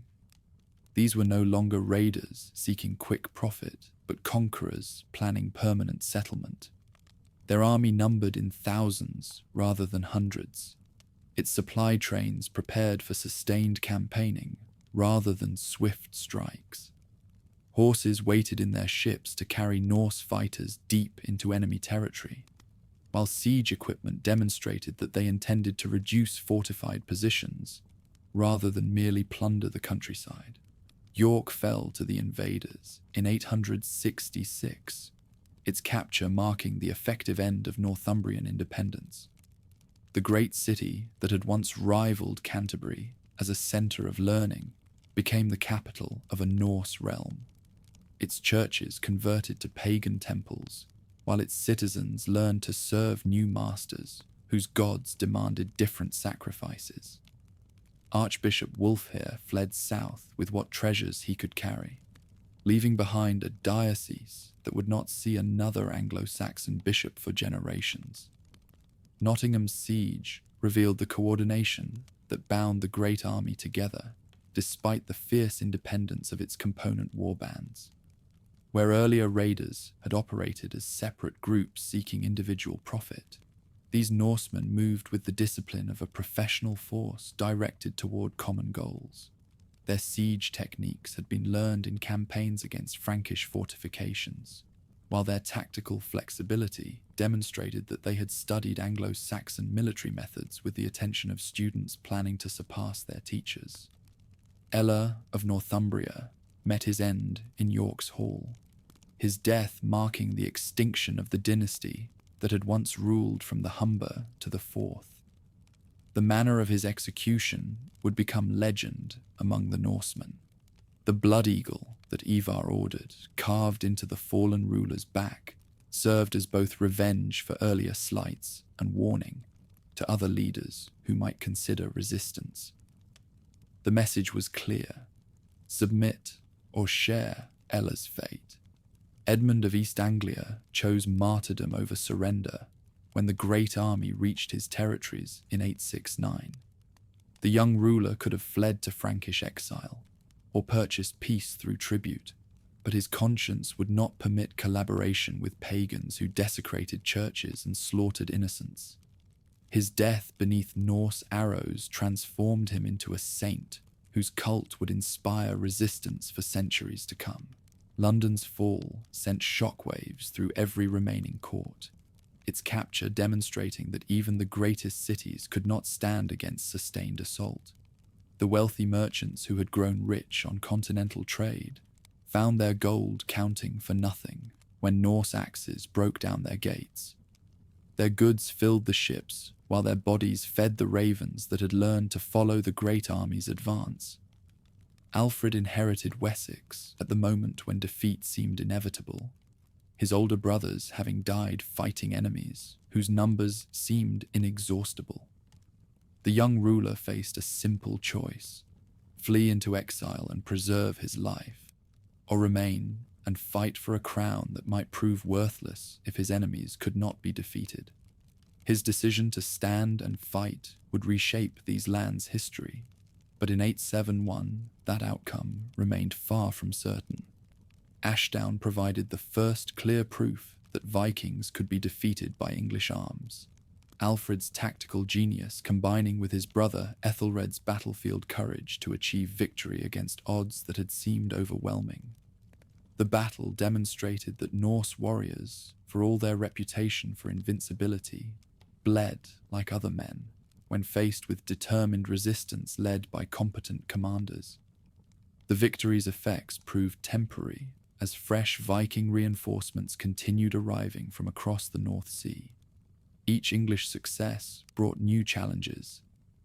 These were no longer raiders seeking quick profit, but conquerors planning permanent settlement. Their army numbered in thousands rather than hundreds, its supply trains prepared for sustained campaigning rather than swift strikes. Horses waited in their ships to carry Norse fighters deep into enemy territory, while siege equipment demonstrated that they intended to reduce fortified positions rather than merely plunder the countryside. York fell to the invaders in 866, its capture marking the effective end of Northumbrian independence. The great city that had once rivaled Canterbury as a centre of learning became the capital of a Norse realm, its churches converted to pagan temples, while its citizens learned to serve new masters whose gods demanded different sacrifices. Archbishop Wulfhere fled south with what treasures he could carry, leaving behind a diocese that would not see another Anglo-Saxon bishop for generations. Nottingham's siege revealed the coordination that bound the great army together, despite the fierce independence of its component warbands. Where earlier raiders had operated as separate groups seeking individual profit, these Norsemen moved with the discipline of a professional force directed toward common goals. Their siege techniques had been learned in campaigns against Frankish fortifications, while their tactical flexibility demonstrated that they had studied Anglo-Saxon military methods with the attention of students planning to surpass their teachers. Ella of Northumbria met his end in York's Hall, his death marking the extinction of the dynasty that had once ruled from the Humber to the Forth. The manner of his execution would become legend among the Norsemen. The blood eagle that Ivar ordered, carved into the fallen ruler's back, served as both revenge for earlier slights and warning to other leaders who might consider resistance. The message was clear: submit or share Ella's fate. Edmund of East Anglia chose martyrdom over surrender when the great army reached his territories in 869. The young ruler could have fled to Frankish exile or purchased peace through tribute, but his conscience would not permit collaboration with pagans who desecrated churches and slaughtered innocents. His death beneath Norse arrows transformed him into a saint whose cult would inspire resistance for centuries to come. London's fall sent shockwaves through every remaining court, its capture demonstrating that even the greatest cities could not stand against sustained assault. The wealthy merchants who had grown rich on continental trade found their gold counting for nothing when Norse axes broke down their gates. Their goods filled the ships, while their bodies fed the ravens that had learned to follow the great army's advance. Alfred inherited Wessex at the moment when defeat seemed inevitable, his older brothers having died fighting enemies whose numbers seemed inexhaustible. The young ruler faced a simple choice: flee into exile and preserve his life, or remain and fight for a crown that might prove worthless if his enemies could not be defeated. His decision to stand and fight would reshape these lands' history, but in 871 that outcome remained far from certain. Ashdown provided the first clear proof that Vikings could be defeated by English arms, Alfred's tactical genius combining with his brother Ethelred's battlefield courage to achieve victory against odds that had seemed overwhelming. The battle demonstrated that Norse warriors, for all their reputation for invincibility, bled like other men when faced with determined resistance led by competent commanders. The victory's effects proved temporary as fresh Viking reinforcements continued arriving from across the North Sea. Each English success brought new challenges,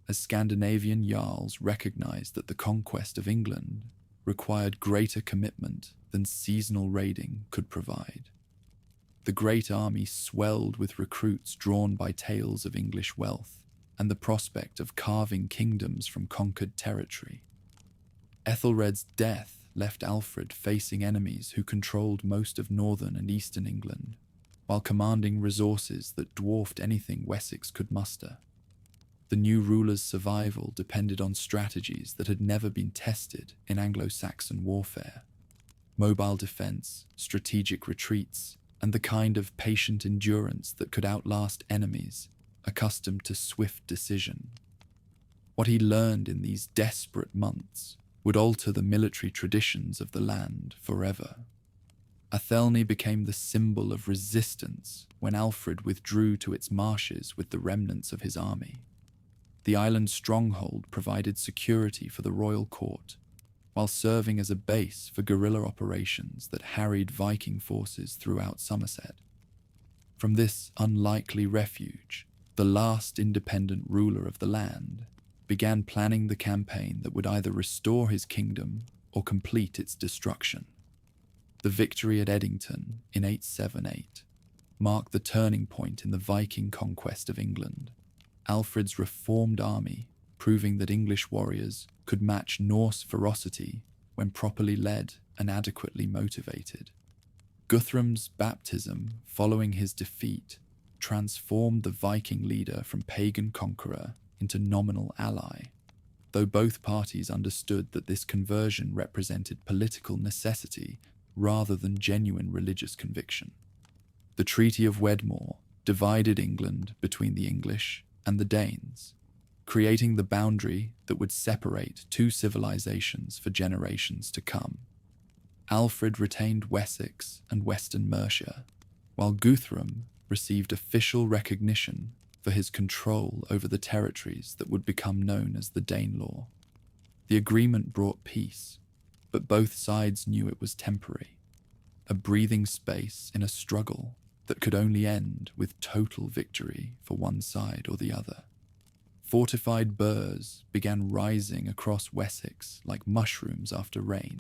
as Scandinavian jarls recognized that the conquest of England required greater commitment than seasonal raiding could provide. The great army swelled with recruits drawn by tales of English wealth and the prospect of carving kingdoms from conquered territory. Ethelred's death left Alfred facing enemies who controlled most of northern and eastern England, while commanding resources that dwarfed anything Wessex could muster. The new ruler's survival depended on strategies that had never been tested in Anglo-Saxon warfare: mobile defense, strategic retreats, and the kind of patient endurance that could outlast enemies accustomed to swift decision. What he learned in these desperate months would alter the military traditions of the land forever. Athelney became the symbol of resistance when Alfred withdrew to its marshes with the remnants of his army. The island stronghold provided security for the royal court, while serving as a base for guerrilla operations that harried Viking forces throughout Somerset. From this unlikely refuge, the last independent ruler of the land began planning the campaign that would either restore his kingdom or complete its destruction. The victory at Edington in 878 marked the turning point in the Viking conquest of England. Alfred's reformed army, proving that English warriors could match Norse ferocity when properly led and adequately motivated. Guthrum's baptism following his defeat transformed the Viking leader from pagan conqueror into nominal ally, though both parties understood that this conversion represented political necessity rather than genuine religious conviction. The Treaty of Wedmore divided England between the English and the Danes, creating the boundary that would separate two civilizations for generations to come. Alfred retained Wessex and Western Mercia, while Guthrum received official recognition for his control over the territories that would become known as the Danelaw. The agreement brought peace, but both sides knew it was temporary, a breathing space in a struggle that could only end with total victory for one side or the other. Fortified burhs began rising across Wessex like mushrooms after rain,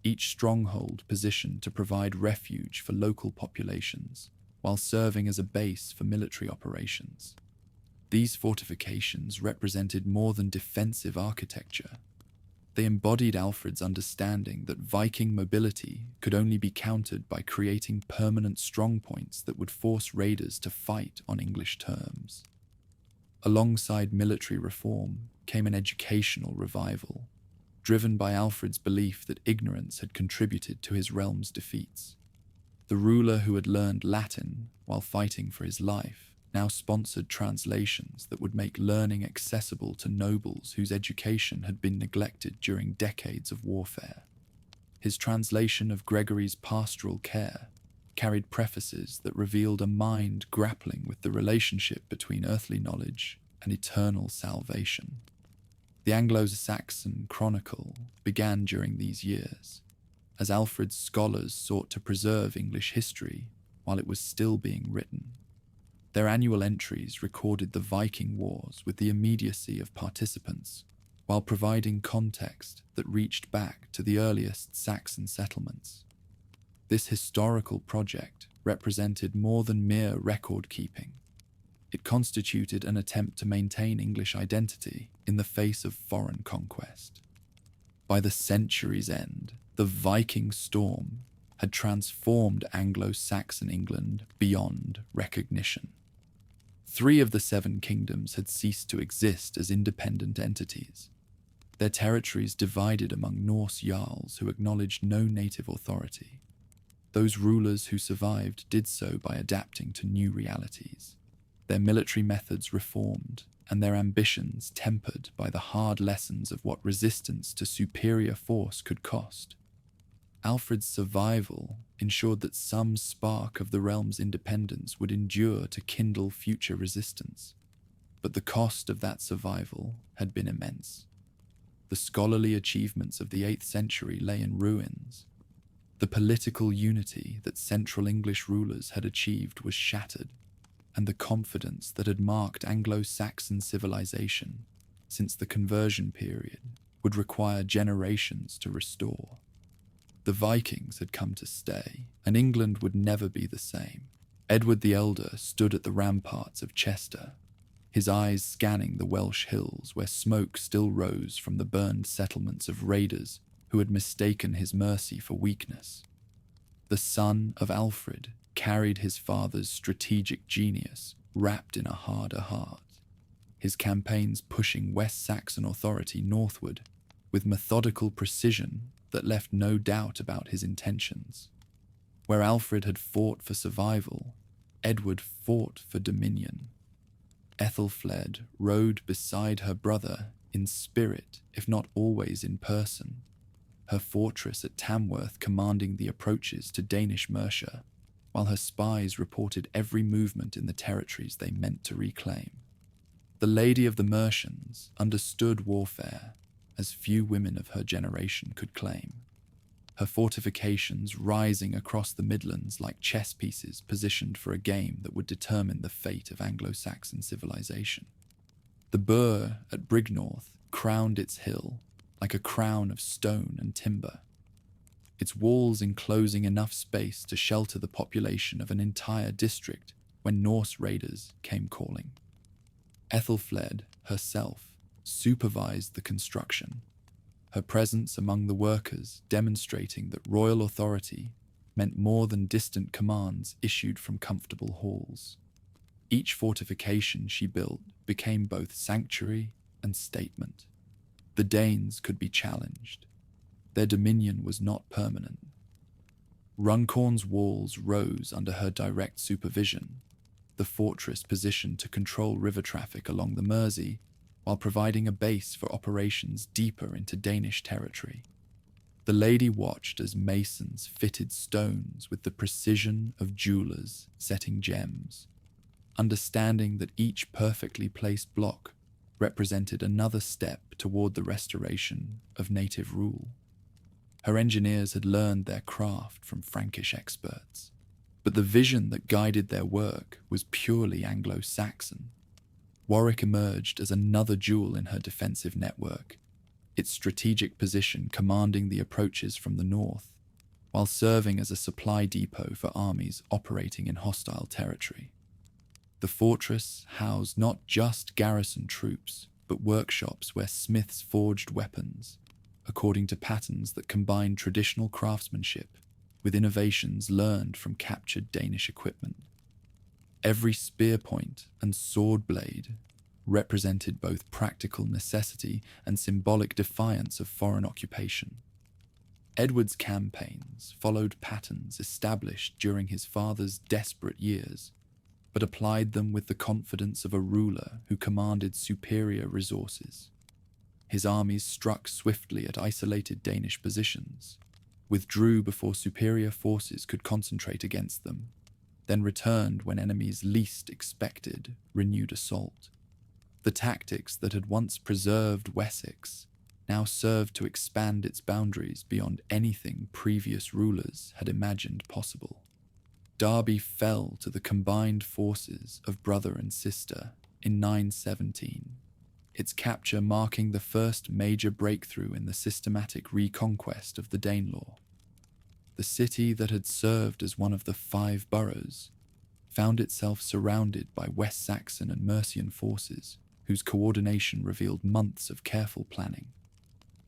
each stronghold positioned to provide refuge for local populations while serving as a base for military operations. These fortifications represented more than defensive architecture. They embodied Alfred's understanding that Viking mobility could only be countered by creating permanent strongpoints that would force raiders to fight on English terms. Alongside military reform came an educational revival, driven by Alfred's belief that ignorance had contributed to his realm's defeats. The ruler who had learned Latin while fighting for his life now sponsored translations that would make learning accessible to nobles whose education had been neglected during decades of warfare. His translation of Gregory's Pastoral Care carried prefaces that revealed a mind grappling with the relationship between earthly knowledge and eternal salvation. The Anglo-Saxon Chronicle began during these years, as Alfred's scholars sought to preserve English history while it was still being written. Their annual entries recorded the Viking Wars with the immediacy of participants, while providing context that reached back to the earliest Saxon settlements. This historical project represented more than mere record-keeping. It constituted an attempt to maintain English identity in the face of foreign conquest. By the century's end, the Viking storm had transformed Anglo-Saxon England beyond recognition. 3 of the 7 kingdoms had ceased to exist as independent entities, their territories divided among Norse jarls who acknowledged no native authority. Those rulers who survived did so by adapting to new realities, their military methods reformed and their ambitions tempered by the hard lessons of what resistance to superior force could cost. Alfred's survival ensured that some spark of the realm's independence would endure to kindle future resistance, but the cost of that survival had been immense. The scholarly achievements of the 8th century lay in ruins. The political unity that Central English rulers had achieved was shattered, and the confidence that had marked Anglo-Saxon civilization since the conversion period would require generations to restore. The Vikings had come to stay, and England would never be the same. Edward the Elder stood at the ramparts of Chester, his eyes scanning the Welsh hills where smoke still rose from the burned settlements of raiders who had mistaken his mercy for weakness. The son of Alfred carried his father's strategic genius wrapped in a harder heart, his campaigns pushing West Saxon authority northward with methodical precision that left no doubt about his intentions. Where Alfred had fought for survival, Edward fought for dominion. Ethelfled rode beside her brother in spirit, if not always in person, her fortress at Tamworth commanding the approaches to Danish Mercia, while her spies reported every movement in the territories they meant to reclaim. The Lady of the Mercians understood warfare as few women of her generation could claim, her fortifications rising across the Midlands like chess pieces positioned for a game that would determine the fate of Anglo-Saxon civilization. The burh at Brignorth crowned its hill like a crown of stone and timber. its walls enclosing enough space to shelter the population of an entire district when Norse raiders came calling. Ethelfled herself supervised the construction, her presence among the workers demonstrating that royal authority meant more than distant commands issued from comfortable halls. Each fortification she built became both sanctuary and statement. The Danes could be challenged. Their dominion was not permanent. Runcorn's walls rose under her direct supervision, the fortress positioned to control river traffic along the Mersey while providing a base for operations deeper into Danish territory. The lady watched as masons fitted stones with the precision of jewelers setting gems, understanding that each perfectly placed block represented another step toward the restoration of native rule. Her engineers had learned their craft from Frankish experts, but the vision that guided their work was purely Anglo-Saxon. Warwick emerged as another jewel in her defensive network, its strategic position commanding the approaches from the north, while serving as a supply depot for armies operating in hostile territory. The fortress housed not just garrison troops, but workshops where smiths forged weapons, according to patterns that combined traditional craftsmanship with innovations learned from captured Danish equipment. Every spear point and sword blade represented both practical necessity and symbolic defiance of foreign occupation. Edward's campaigns followed patterns established during his father's desperate years, but applied them with the confidence of a ruler who commanded superior resources. His armies struck swiftly at isolated Danish positions, withdrew before superior forces could concentrate against them, then returned when enemies least expected renewed assault. The tactics that had once preserved Wessex now served to expand its boundaries beyond anything previous rulers had imagined possible. Derby fell to the combined forces of brother and sister in 917, its capture marking the first major breakthrough in the systematic reconquest of the Danelaw. The city that had served as one of the 5 boroughs found itself surrounded by West Saxon and Mercian forces whose coordination revealed months of careful planning.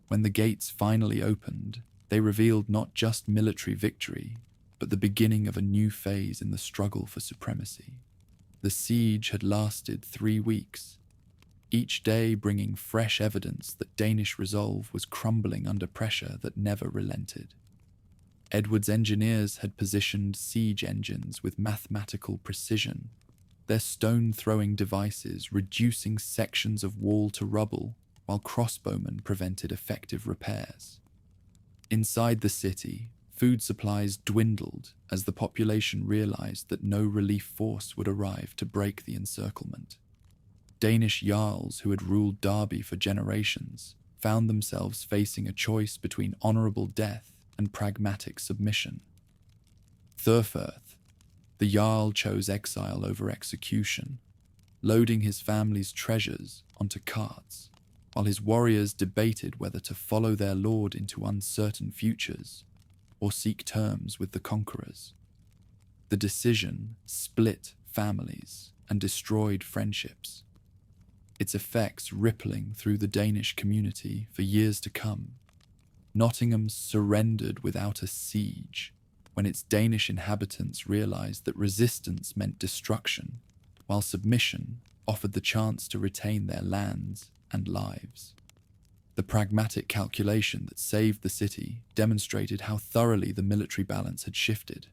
When the gates finally opened, they revealed not just military victory, but the beginning of a new phase in the struggle for supremacy. The siege had lasted 3 weeks, each day bringing fresh evidence that Danish resolve was crumbling under pressure that never relented. Edward's engineers had positioned siege engines with mathematical precision, their stone-throwing devices reducing sections of wall to rubble while crossbowmen prevented effective repairs. Inside the city, food supplies dwindled as the population realized that no relief force would arrive to break the encirclement. Danish jarls who had ruled Derby for generations found themselves facing a choice between honorable death and pragmatic submission. Thurfirth, the jarl, chose exile over execution, loading his family's treasures onto carts, while his warriors debated whether to follow their lord into uncertain futures or seek terms with the conquerors. The decision split families and destroyed friendships, its effects rippling through the Danish community for years to come. Nottingham surrendered without a siege when its Danish inhabitants realized that resistance meant destruction, while submission offered the chance to retain their lands and lives. The pragmatic calculation that saved the city demonstrated how thoroughly the military balance had shifted.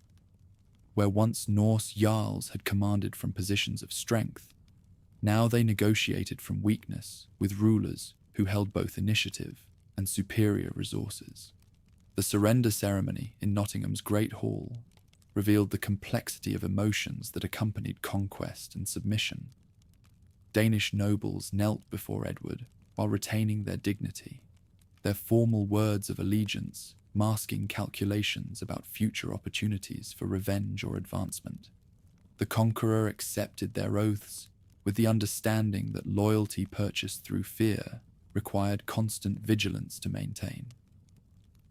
Where once Norse jarls had commanded from positions of strength, now they negotiated from weakness with rulers who held both initiative and superior resources. The surrender ceremony in Nottingham's Great Hall revealed the complexity of emotions that accompanied conquest and submission. Danish nobles knelt before Edward while retaining their dignity, their formal words of allegiance masking calculations about future opportunities for revenge or advancement. The conqueror accepted their oaths with the understanding that loyalty purchased through fear required constant vigilance to maintain.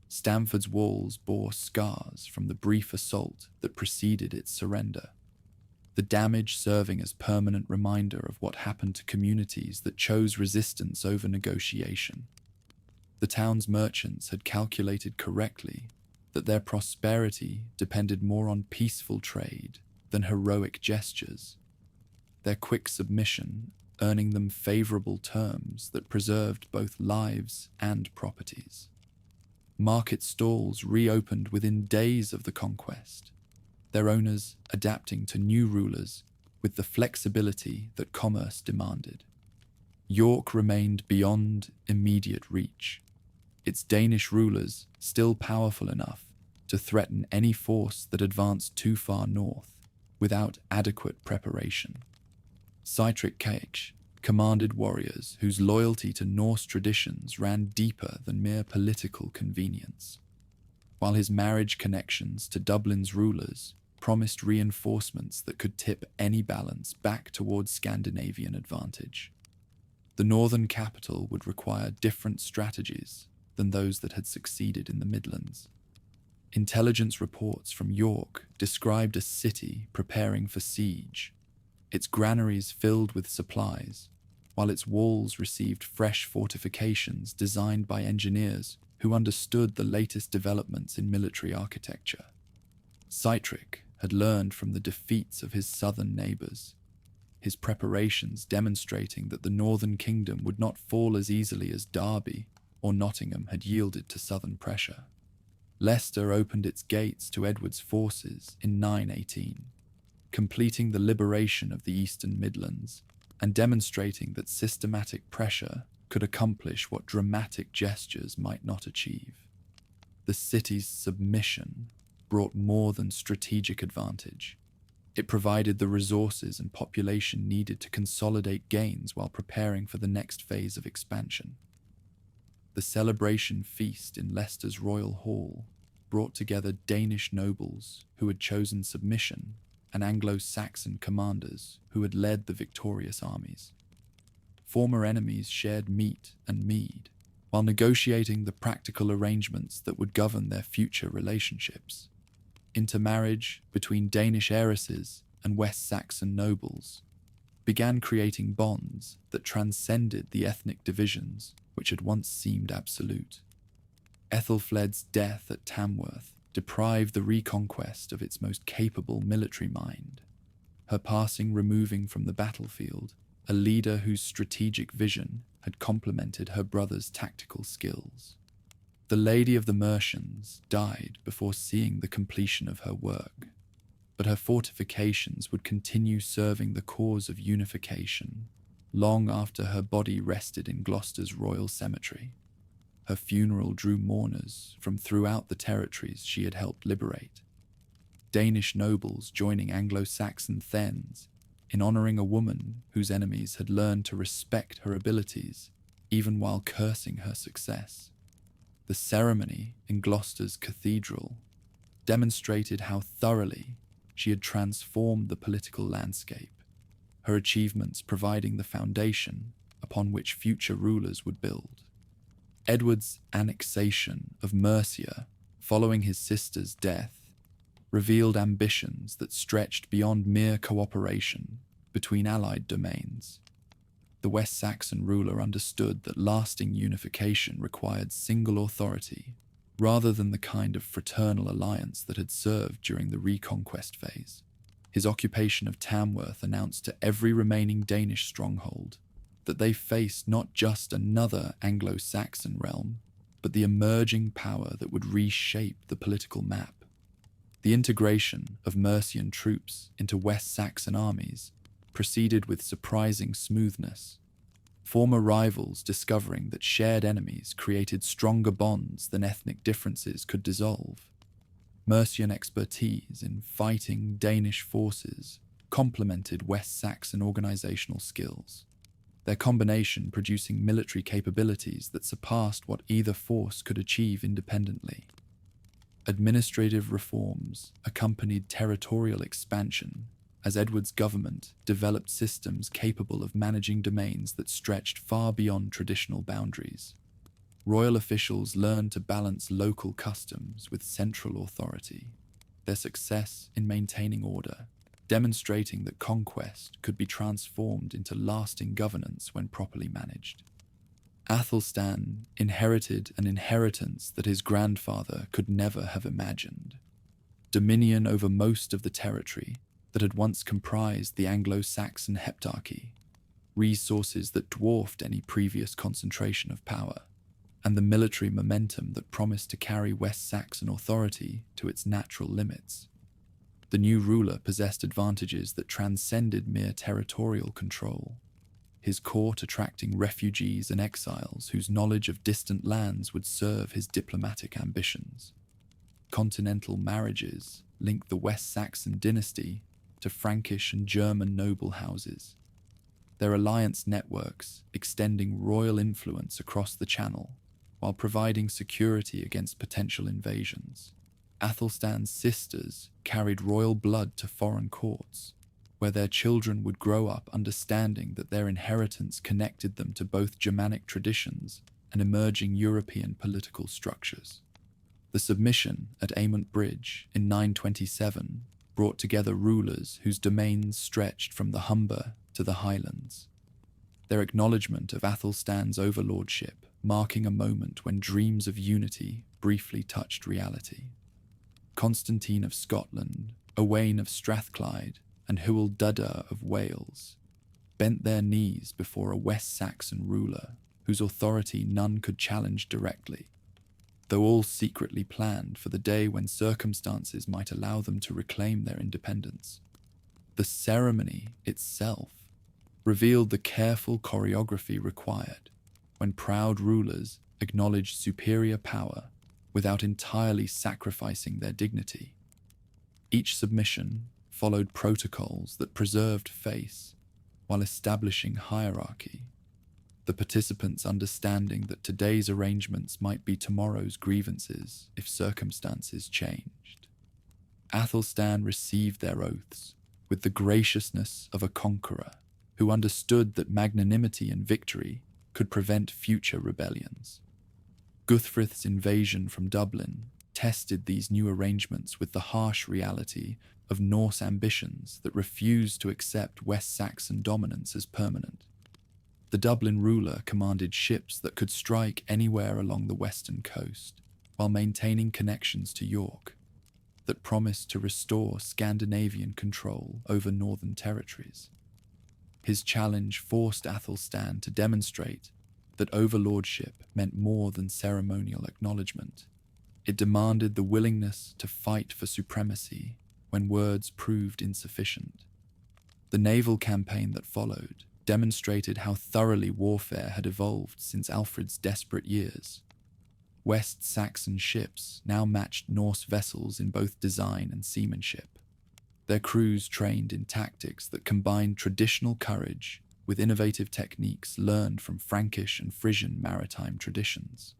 Stamford's walls bore scars from the brief assault that preceded its surrender, the damage serving as permanent reminder of what happened to communities that chose resistance over negotiation. The town's merchants had calculated correctly that their prosperity depended more on peaceful trade than heroic gestures, their quick submission earning them favorable terms that preserved both lives and properties. Market stalls reopened within days of the conquest, their owners adapting to new rulers with the flexibility that commerce demanded. York remained beyond immediate reach, its Danish rulers still powerful enough to threaten any force that advanced too far north without adequate preparation. Heptarchy commanded warriors whose loyalty to Norse traditions ran deeper than mere political convenience, while his marriage connections to Dublin's rulers promised reinforcements that could tip any balance back towards Scandinavian advantage. The northern capital would require different strategies than those that had succeeded in the Midlands. Intelligence reports from York described a city preparing for siege, its granaries filled with supplies, while its walls received fresh fortifications designed by engineers who understood the latest developments in military architecture. Heptarchy had learned from the defeats of his southern neighbours, his preparations demonstrating that the northern kingdom would not fall as easily as Derby or Nottingham had yielded to southern pressure. Leicester opened its gates to Edward's forces in 918, completing the liberation of the Eastern Midlands and demonstrating that systematic pressure could accomplish what dramatic gestures might not achieve. The city's submission brought more than strategic advantage. It provided the resources and population needed to consolidate gains while preparing for the next phase of expansion. The celebration feast in Leicester's royal hall brought together Danish nobles who had chosen submission and Anglo-Saxon commanders who had led the victorious armies. Former enemies shared meat and mead, while negotiating the practical arrangements that would govern their future relationships. Intermarriage between Danish heiresses and West Saxon nobles began creating bonds that transcended the ethnic divisions which had once seemed absolute. Ethelfled's death at Tamworth deprived the Reconquest of its most capable military mind, her passing removing from the battlefield a leader whose strategic vision had complemented her brother's tactical skills. The Lady of the Mercians died before seeing the completion of her work, but her fortifications would continue serving the cause of unification long after her body rested in Gloucester's royal cemetery. Her funeral drew mourners from throughout the territories she had helped liberate, Danish nobles joining Anglo-Saxon thegns in honouring a woman whose enemies had learned to respect her abilities even while cursing her success. The ceremony in Gloucester's cathedral demonstrated how thoroughly she had transformed the political landscape, her achievements providing the foundation upon which future rulers would build. Edward's annexation of Mercia following his sister's death revealed ambitions that stretched beyond mere cooperation between allied domains. The West Saxon ruler understood that lasting unification required single authority rather than the kind of fraternal alliance that had served during the Reconquest phase. His occupation of Tamworth announced to every remaining Danish stronghold that they faced not just another Anglo-Saxon realm, but the emerging power that would reshape the political map. The integration of Mercian troops into West Saxon armies proceeded with surprising smoothness, former rivals discovering that shared enemies created stronger bonds than ethnic differences could dissolve. Mercian expertise in fighting Danish forces complemented West Saxon organizational skills, their combination producing military capabilities that surpassed what either force could achieve independently. Administrative reforms accompanied territorial expansion as Edward's government developed systems capable of managing domains that stretched far beyond traditional boundaries. Royal officials learned to balance local customs with central authority, their success in maintaining order, demonstrating that conquest could be transformed into lasting governance when properly managed. Athelstan inherited an inheritance that his grandfather could never have imagined: dominion over most of the territory that had once comprised the Anglo-Saxon Heptarchy, resources that dwarfed any previous concentration of power, and the military momentum that promised to carry West Saxon authority to its natural limits. The new ruler possessed advantages that transcended mere territorial control, his court attracting refugees and exiles whose knowledge of distant lands would serve his diplomatic ambitions. Continental marriages linked the West Saxon dynasty to Frankish and German noble houses, their alliance networks extending royal influence across the Channel while providing security against potential invasions. Athelstan's sisters carried royal blood to foreign courts, where their children would grow up understanding that their inheritance connected them to both Germanic traditions and emerging European political structures. The submission at Amont Bridge in 927 brought together rulers whose domains stretched from the Humber to the Highlands, their acknowledgement of Athelstan's overlordship marking a moment when dreams of unity briefly touched reality. Constantine of Scotland, Owain of Strathclyde, and Hywel Dda of Wales bent their knees before a West Saxon ruler whose authority none could challenge directly, though all secretly planned for the day when circumstances might allow them to reclaim their independence. The ceremony itself revealed the careful choreography required when proud rulers acknowledged superior power without entirely sacrificing their dignity. Each submission followed protocols that preserved face while establishing hierarchy, the participants understanding that today's arrangements might be tomorrow's grievances if circumstances changed. Athelstan received their oaths with the graciousness of a conqueror who understood that magnanimity and victory could prevent future rebellions. Guthfrith's invasion from Dublin tested these new arrangements with the harsh reality of Norse ambitions that refused to accept West Saxon dominance as permanent. The Dublin ruler commanded ships that could strike anywhere along the western coast, while maintaining connections to York, that promised to restore Scandinavian control over northern territories. His challenge forced Athelstan to demonstrate that overlordship meant more than ceremonial acknowledgement. It demanded the willingness to fight for supremacy when words proved insufficient. The naval campaign that followed demonstrated how thoroughly warfare had evolved since Alfred's desperate years. West Saxon ships now matched Norse vessels in both design and seamanship, their crews trained in tactics that combined traditional courage with innovative techniques learned from Frankish and Frisian maritime traditions.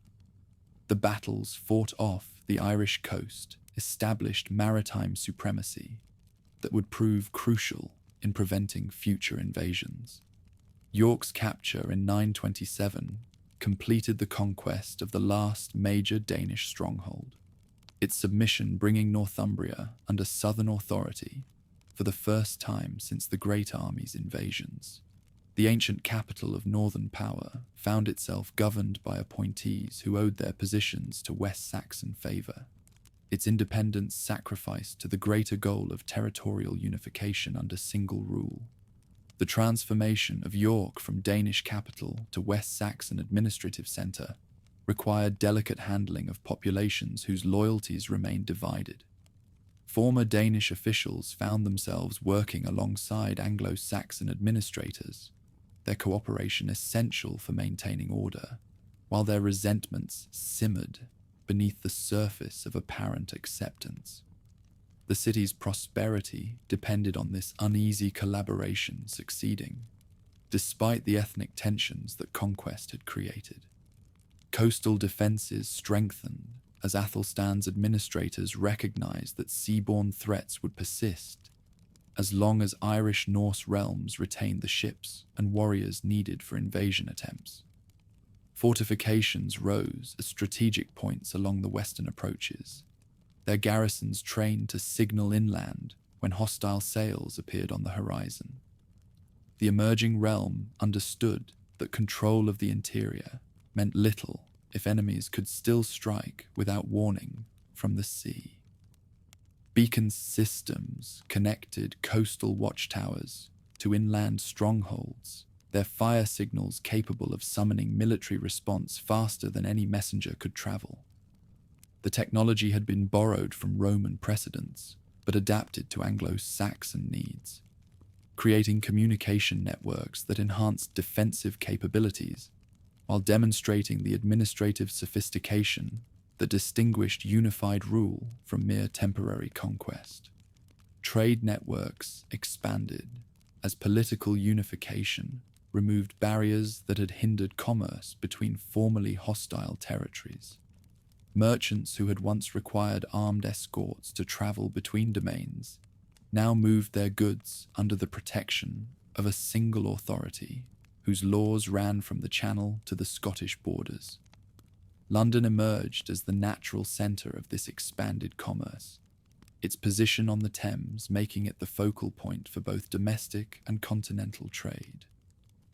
The battles fought off the Irish coast established maritime supremacy that would prove crucial in preventing future invasions. York's capture in 927 completed the conquest of the last major Danish stronghold, its submission bringing Northumbria under southern authority for the first time since the Great Army's invasions. The ancient capital of northern power found itself governed by appointees who owed their positions to West Saxon favour, its independence sacrificed to the greater goal of territorial unification under single rule. The transformation of York from Danish capital to West Saxon administrative centre required delicate handling of populations whose loyalties remained divided. Former Danish officials found themselves working alongside Anglo-Saxon administrators, their cooperation essential for maintaining order, while their resentments simmered beneath the surface of apparent acceptance. The city's prosperity depended on this uneasy collaboration succeeding, despite the ethnic tensions that conquest had created. Coastal defenses strengthened as Athelstan's administrators recognized that seaborne threats would persist as long as Irish-Norse realms retained the ships and warriors needed for invasion attempts. Fortifications rose as strategic points along the western approaches, their garrisons trained to signal inland when hostile sails appeared on the horizon. The emerging realm understood that control of the interior meant little if enemies could still strike without warning from the sea. Beacon systems connected coastal watchtowers to inland strongholds, their fire signals capable of summoning military response faster than any messenger could travel. The technology had been borrowed from Roman precedents, but adapted to Anglo-Saxon needs, creating communication networks that enhanced defensive capabilities while demonstrating the administrative sophistication that distinguished unified rule from mere temporary conquest. Trade networks expanded as political unification removed barriers that had hindered commerce between formerly hostile territories. Merchants who had once required armed escorts to travel between domains now moved their goods under the protection of a single authority whose laws ran from the Channel to the Scottish borders. London emerged as the natural centre of this expanded commerce, its position on the Thames making it the focal point for both domestic and continental trade.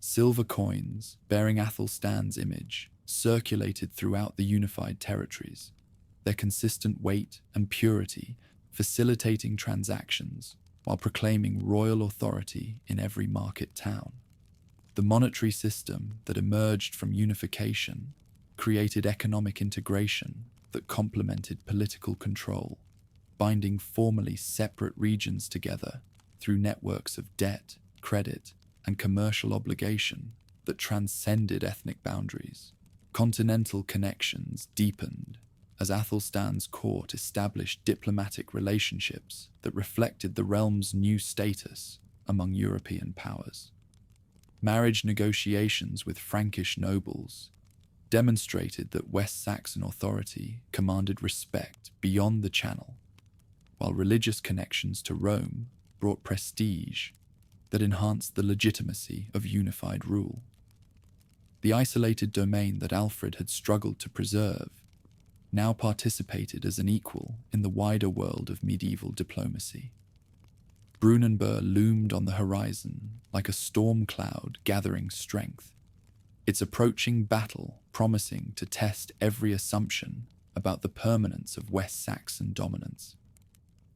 Silver coins bearing Athelstan's image circulated throughout the unified territories, their consistent weight and purity facilitating transactions while proclaiming royal authority in every market town. The monetary system that emerged from unification created economic integration that complemented political control, binding formerly separate regions together through networks of debt, credit, and commercial obligation that transcended ethnic boundaries. Continental connections deepened as Athelstan's court established diplomatic relationships that reflected the realm's new status among European powers. Marriage negotiations with Frankish nobles demonstrated that West Saxon authority commanded respect beyond the Channel, while religious connections to Rome brought prestige that enhanced the legitimacy of unified rule. The isolated domain that Alfred had struggled to preserve now participated as an equal in the wider world of medieval diplomacy. Brunanburh loomed on the horizon like a storm cloud gathering strength, its approaching battle promising to test every assumption about the permanence of West Saxon dominance.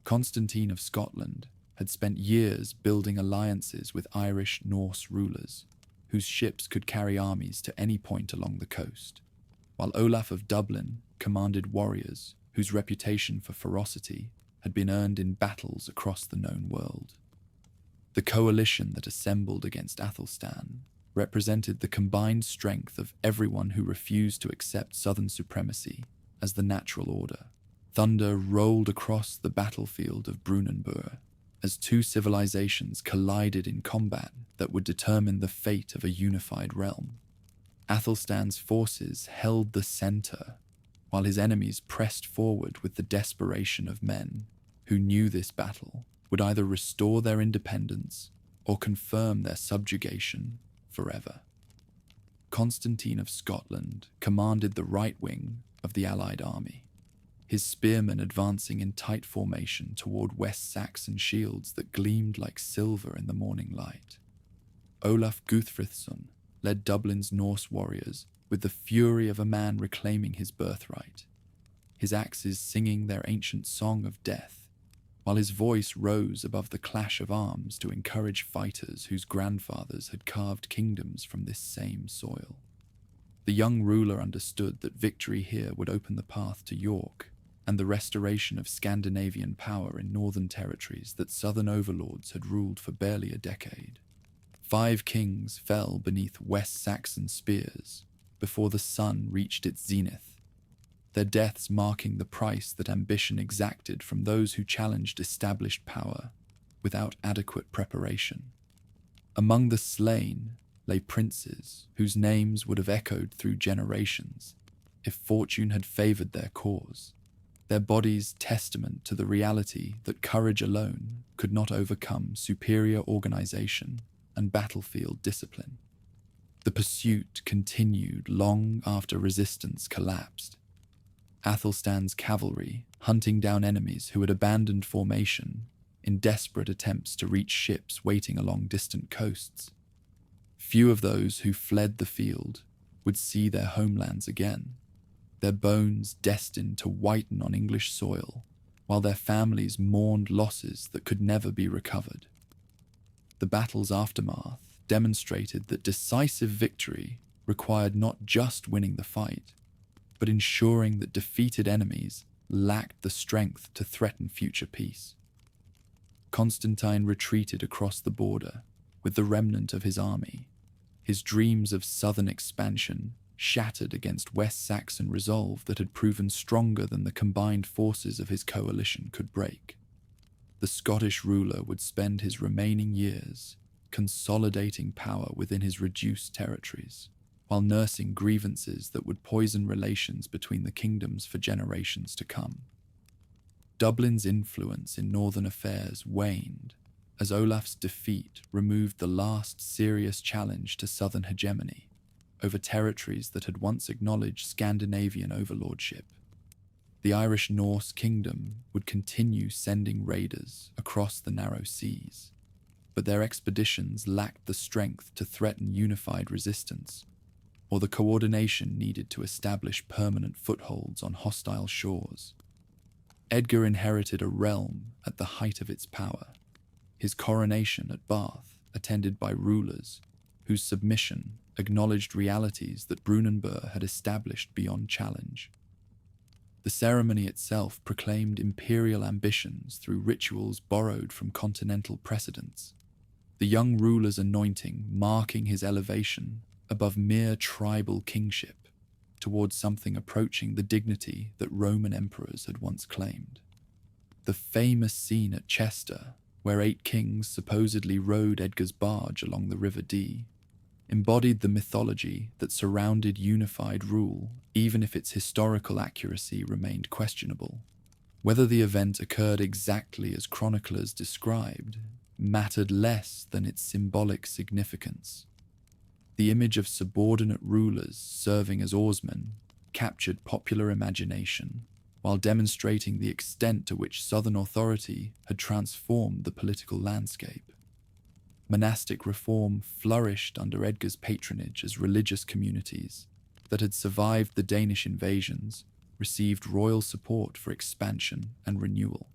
Constantine of Scotland had spent years building alliances with Irish Norse rulers, whose ships could carry armies to any point along the coast, while Olaf of Dublin commanded warriors whose reputation for ferocity had been earned in battles across the known world. The coalition that assembled against Athelstan represented the combined strength of everyone who refused to accept southern supremacy as the natural order. Thunder rolled across the battlefield of Brunanburh as two civilizations collided in combat that would determine the fate of a unified realm. Athelstan's forces held the center, while his enemies pressed forward with the desperation of men who knew this battle would either restore their independence or confirm their subjugation forever. Constantine of Scotland commanded the right wing of the Allied army, his spearmen advancing in tight formation toward West Saxon shields that gleamed like silver in the morning light. Olaf Guthfrithson led Dublin's Norse warriors with the fury of a man reclaiming his birthright, his axes singing their ancient song of death, while his voice rose above the clash of arms to encourage fighters whose grandfathers had carved kingdoms from this same soil. The young ruler understood that victory here would open the path to York and the restoration of Scandinavian power in northern territories that southern overlords had ruled for barely a decade. 5 kings fell beneath West Saxon spears before the sun reached its zenith, their deaths marking the price that ambition exacted from those who challenged established power without adequate preparation. Among the slain lay princes whose names would have echoed through generations if fortune had favored their cause, their bodies testament to the reality that courage alone could not overcome superior organization and battlefield discipline. The pursuit continued long after resistance collapsed. Athelstan's cavalry hunting down enemies who had abandoned formation in desperate attempts to reach ships waiting along distant coasts. Few of those who fled the field would see their homelands again, their bones destined to whiten on English soil, while their families mourned losses that could never be recovered. The battle's aftermath demonstrated that decisive victory required not just winning the fight, but ensuring that defeated enemies lacked the strength to threaten future peace. Constantine retreated across the border with the remnant of his army, his dreams of southern expansion shattered against West Saxon resolve that had proven stronger than the combined forces of his coalition could break. The Scottish ruler would spend his remaining years consolidating power within his reduced territories, while nursing grievances that would poison relations between the kingdoms for generations to come. Dublin's influence in northern affairs waned as Olaf's defeat removed the last serious challenge to southern hegemony over territories that had once acknowledged Scandinavian overlordship. The Irish Norse kingdom would continue sending raiders across the narrow seas, but their expeditions lacked the strength to threaten unified resistance or the coordination needed to establish permanent footholds on hostile shores. Edgar inherited a realm at the height of its power, his coronation at Bath attended by rulers whose submission acknowledged realities that Brunanburh had established beyond challenge. The ceremony itself proclaimed imperial ambitions through rituals borrowed from continental precedents, the young ruler's anointing marking his elevation above mere tribal kingship towards something approaching the dignity that Roman emperors had once claimed. The famous scene at Chester, where 8 kings supposedly rowed Edgar's barge along the River Dee, embodied the mythology that surrounded unified rule, even if its historical accuracy remained questionable. Whether the event occurred exactly as chroniclers described mattered less than its symbolic significance. The image of subordinate rulers serving as oarsmen captured popular imagination, while demonstrating the extent to which Southern authority had transformed the political landscape. Monastic reform flourished under Edgar's patronage as religious communities that had survived the Danish invasions received royal support for expansion and renewal.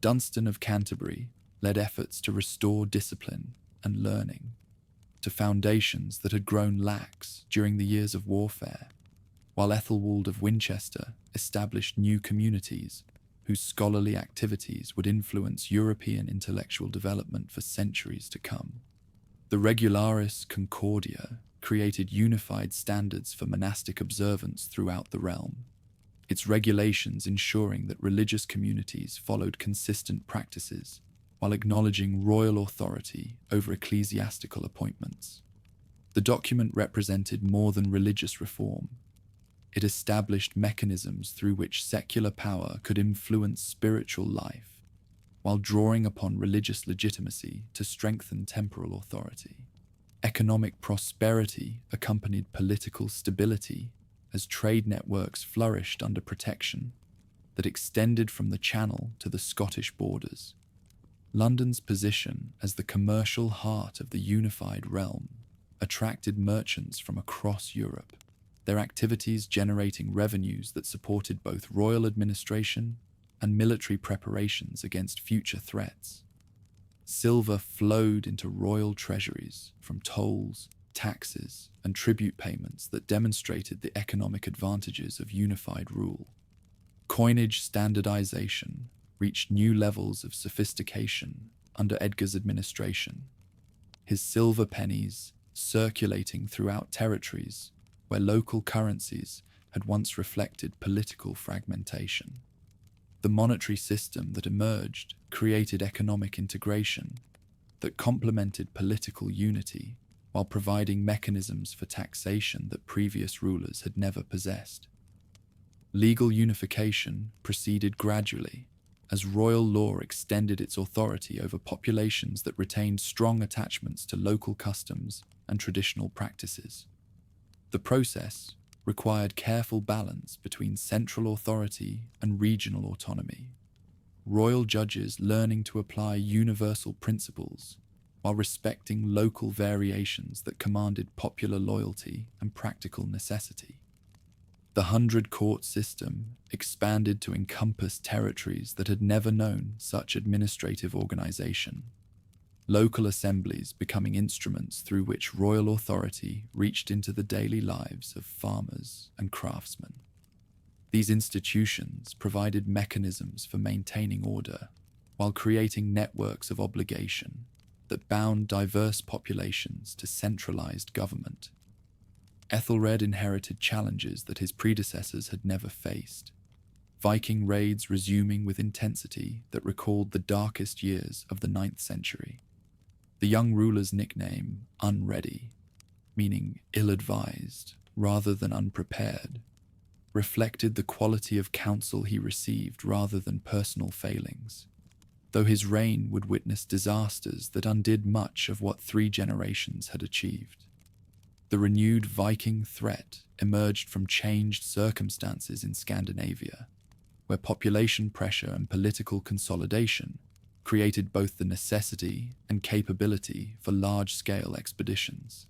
Dunstan of Canterbury led efforts to restore discipline and learning to foundations that had grown lax during the years of warfare, while Ethelwald of Winchester established new communities whose scholarly activities would influence European intellectual development for centuries to come. The Regularis Concordia created unified standards for monastic observance throughout the realm, its regulations ensuring that religious communities followed consistent practices while acknowledging royal authority over ecclesiastical appointments. The document represented more than religious reform. It established mechanisms through which secular power could influence spiritual life, while drawing upon religious legitimacy to strengthen temporal authority. Economic prosperity accompanied political stability as trade networks flourished under protection that extended from the Channel to the Scottish borders. London's position as the commercial heart of the unified realm attracted merchants from across Europe, their activities generating revenues that supported both royal administration and military preparations against future threats. Silver flowed into royal treasuries from tolls, taxes, and tribute payments that demonstrated the economic advantages of unified rule. Coinage standardization reached new levels of sophistication under Edgar's administration, his silver pennies circulating throughout territories where local currencies had once reflected political fragmentation. The monetary system that emerged created economic integration that complemented political unity while providing mechanisms for taxation that previous rulers had never possessed. Legal unification proceeded gradually as royal law extended its authority over populations that retained strong attachments to local customs and traditional practices. The process required careful balance between central authority and regional autonomy, royal judges learning to apply universal principles while respecting local variations that commanded popular loyalty and practical necessity. The 100-court system expanded to encompass territories that had never known such administrative organization, local assemblies becoming instruments through which royal authority reached into the daily lives of farmers and craftsmen. These institutions provided mechanisms for maintaining order while creating networks of obligation that bound diverse populations to centralized government. Ethelred inherited challenges that his predecessors had never faced, Viking raids resuming with intensity that recalled the darkest years of the 9th century. The young ruler's nickname, Unready, meaning ill-advised rather than unprepared, reflected the quality of counsel he received rather than personal failings, though his reign would witness disasters that undid much of what 3 generations had achieved. The renewed Viking threat emerged from changed circumstances in Scandinavia, where population pressure and political consolidation created both the necessity and capability for large-scale expeditions.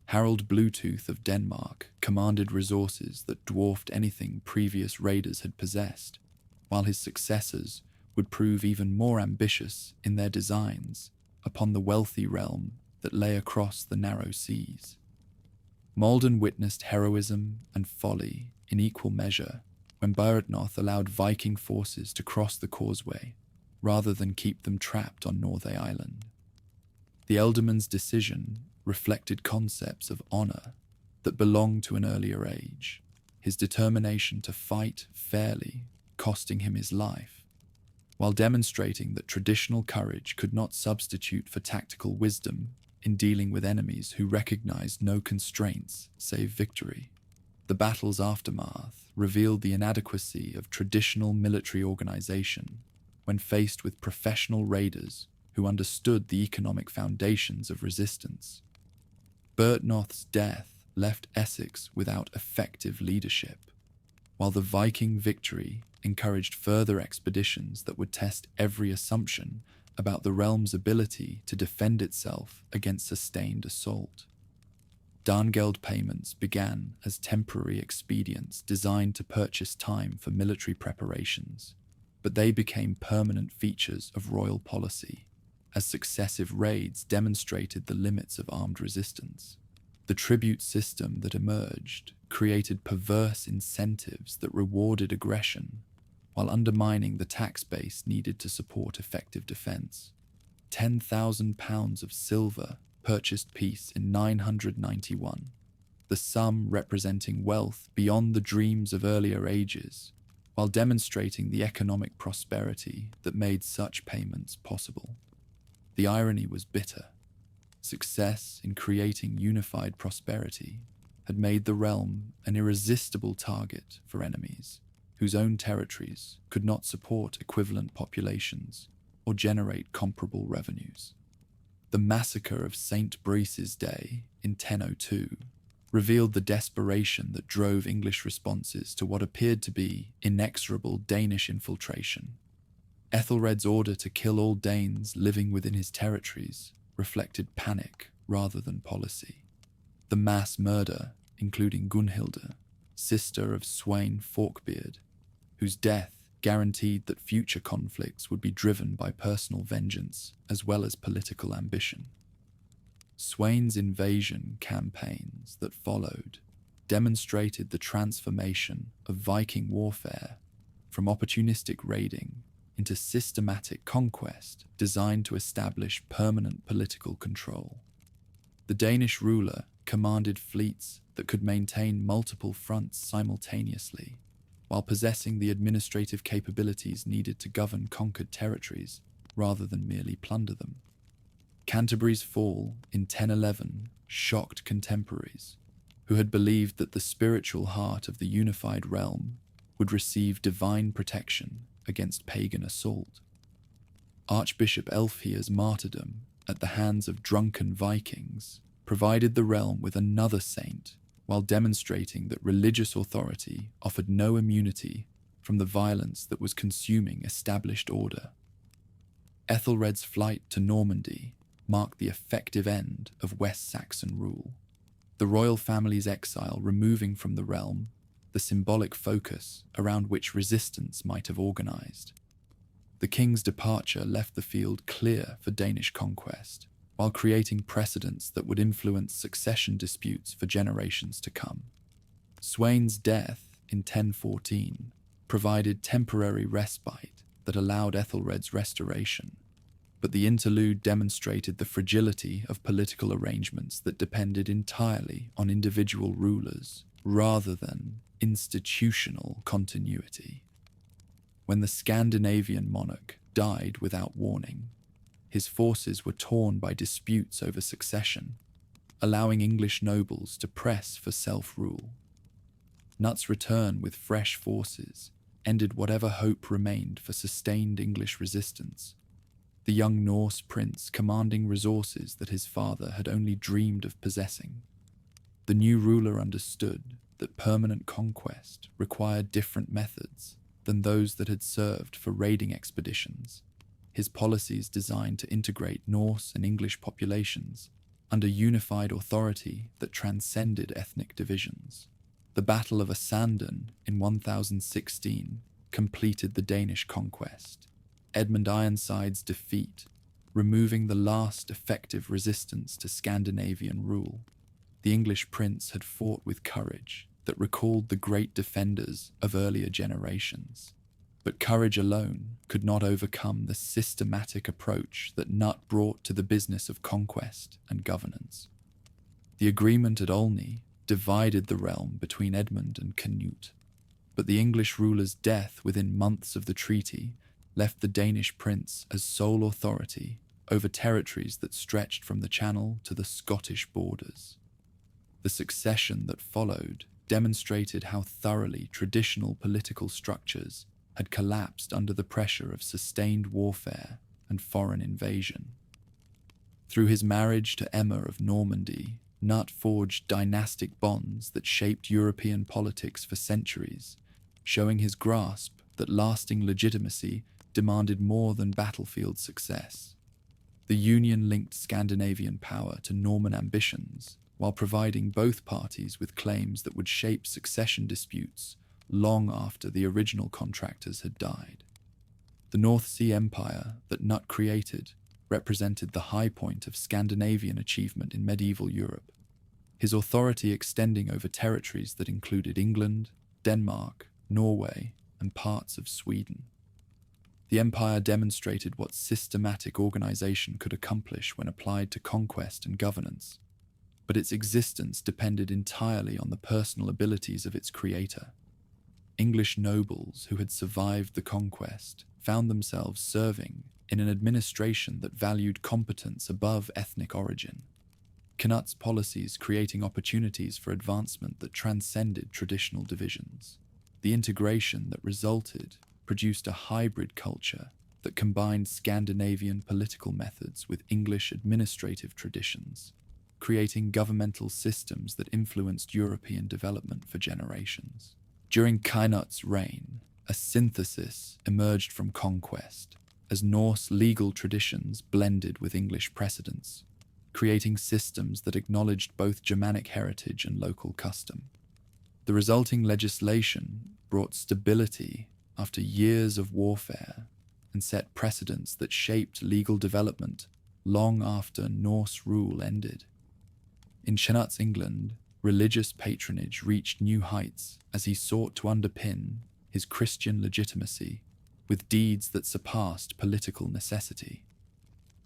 Harald Bluetooth of Denmark commanded resources that dwarfed anything previous raiders had possessed, while his successors would prove even more ambitious in their designs upon the wealthy realm that lay across the narrow seas. Malden witnessed heroism and folly in equal measure when Byrhtnoth allowed Viking forces to cross the causeway rather than keep them trapped on Northey Island. The Ealdorman's decision reflected concepts of honor that belonged to an earlier age, his determination to fight fairly costing him his life, while demonstrating that traditional courage could not substitute for tactical wisdom in dealing with enemies who recognized no constraints save victory. The battle's aftermath revealed the inadequacy of traditional military organization when faced with professional raiders who understood the economic foundations of resistance. Byrhtnoth's death left Essex without effective leadership, while the Viking victory encouraged further expeditions that would test every assumption about the realm's ability to defend itself against sustained assault. Darngeld payments began as temporary expedients designed to purchase time for military preparations, but they became permanent features of royal policy as successive raids demonstrated the limits of armed resistance. The tribute system that emerged created perverse incentives that rewarded aggression while undermining the tax base needed to support effective defense. £10,000 of silver purchased peace in 991, the sum representing wealth beyond the dreams of earlier ages, while demonstrating the economic prosperity that made such payments possible. The irony was bitter. Success in creating unified prosperity had made the realm an irresistible target for enemies whose own territories could not support equivalent populations or generate comparable revenues. The massacre of St. Brice's Day in 1002 revealed the desperation that drove English responses to what appeared to be inexorable Danish infiltration. Ethelred's order to kill all Danes living within his territories reflected panic rather than policy. The mass murder, including Gunhilde, sister of Sweyn Forkbeard, whose death guaranteed that future conflicts would be driven by personal vengeance as well as political ambition. Sweyn's invasion campaigns that followed demonstrated the transformation of Viking warfare from opportunistic raiding into systematic conquest designed to establish permanent political control. The Danish ruler commanded fleets that could maintain multiple fronts simultaneously, while possessing the administrative capabilities needed to govern conquered territories rather than merely plunder them. Canterbury's fall in 1011 shocked contemporaries, who had believed that the spiritual heart of the unified realm would receive divine protection against pagan assault. Archbishop Elfhere's martyrdom at the hands of drunken Vikings provided the realm with another saint, while demonstrating that religious authority offered no immunity from the violence that was consuming established order. Ethelred's flight to Normandy marked the effective end of West Saxon rule, the royal family's exile removing from the realm the symbolic focus around which resistance might have organized. The king's departure left the field clear for Danish conquest, while creating precedents that would influence succession disputes for generations to come. Sweyn's death in 1014 provided temporary respite that allowed Ethelred's restoration, but the interlude demonstrated the fragility of political arrangements that depended entirely on individual rulers rather than institutional continuity. When the Scandinavian monarch died without warning, his forces were torn by disputes over succession, allowing English nobles to press for self-rule. Knut's return with fresh forces ended whatever hope remained for sustained English resistance, the young Norse prince commanding resources that his father had only dreamed of possessing. The new ruler understood that permanent conquest required different methods than those that had served for raiding expeditions. His policies designed to integrate Norse and English populations under unified authority that transcended ethnic divisions. The Battle of Asanden in 1016 completed the Danish conquest, Edmund Ironside's defeat, removing the last effective resistance to Scandinavian rule. The English prince had fought with courage that recalled the great defenders of earlier generations. But courage alone could not overcome the systematic approach that Knut brought to the business of conquest and governance. The agreement at Olney divided the realm between Edmund and Canute, but the English ruler's death within months of the treaty left the Danish prince as sole authority over territories that stretched from the Channel to the Scottish borders. The succession that followed demonstrated how thoroughly traditional political structures had collapsed under the pressure of sustained warfare and foreign invasion. Through his marriage to Emma of Normandy, Knut forged dynastic bonds that shaped European politics for centuries, showing his grasp that lasting legitimacy demanded more than battlefield success. The union linked Scandinavian power to Norman ambitions, while providing both parties with claims that would shape succession disputes long after the original contractors had died. The North Sea Empire that Knut created represented the high point of Scandinavian achievement in medieval Europe, his authority extending over territories that included England, Denmark, Norway, and parts of Sweden. The empire demonstrated what systematic organization could accomplish when applied to conquest and governance, but its existence depended entirely on the personal abilities of its creator. English nobles who had survived the conquest found themselves serving in an administration that valued competence above ethnic origin. Knut's policies creating opportunities for advancement that transcended traditional divisions. The integration that resulted produced a hybrid culture that combined Scandinavian political methods with English administrative traditions, creating governmental systems that influenced European development for generations. During Knut's reign, a synthesis emerged from conquest as Norse legal traditions blended with English precedents, creating systems that acknowledged both Germanic heritage and local custom. The resulting legislation brought stability after years of warfare and set precedents that shaped legal development long after Norse rule ended. In Knut's England, religious patronage reached new heights as he sought to underpin his Christian legitimacy with deeds that surpassed political necessity.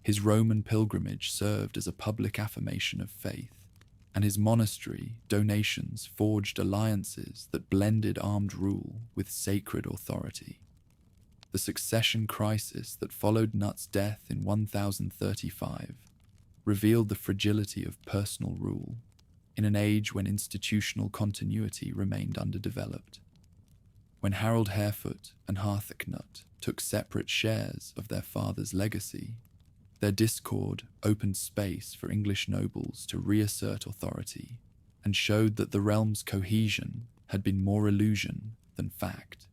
His Roman pilgrimage served as a public affirmation of faith, and his monastery donations forged alliances that blended armed rule with sacred authority. The succession crisis that followed Knut's death in 1035 revealed the fragility of personal rule in an age when institutional continuity remained underdeveloped. When Harold Harefoot and Harthacnut took separate shares of their father's legacy, their discord opened space for English nobles to reassert authority and showed that the realm's cohesion had been more illusion than fact.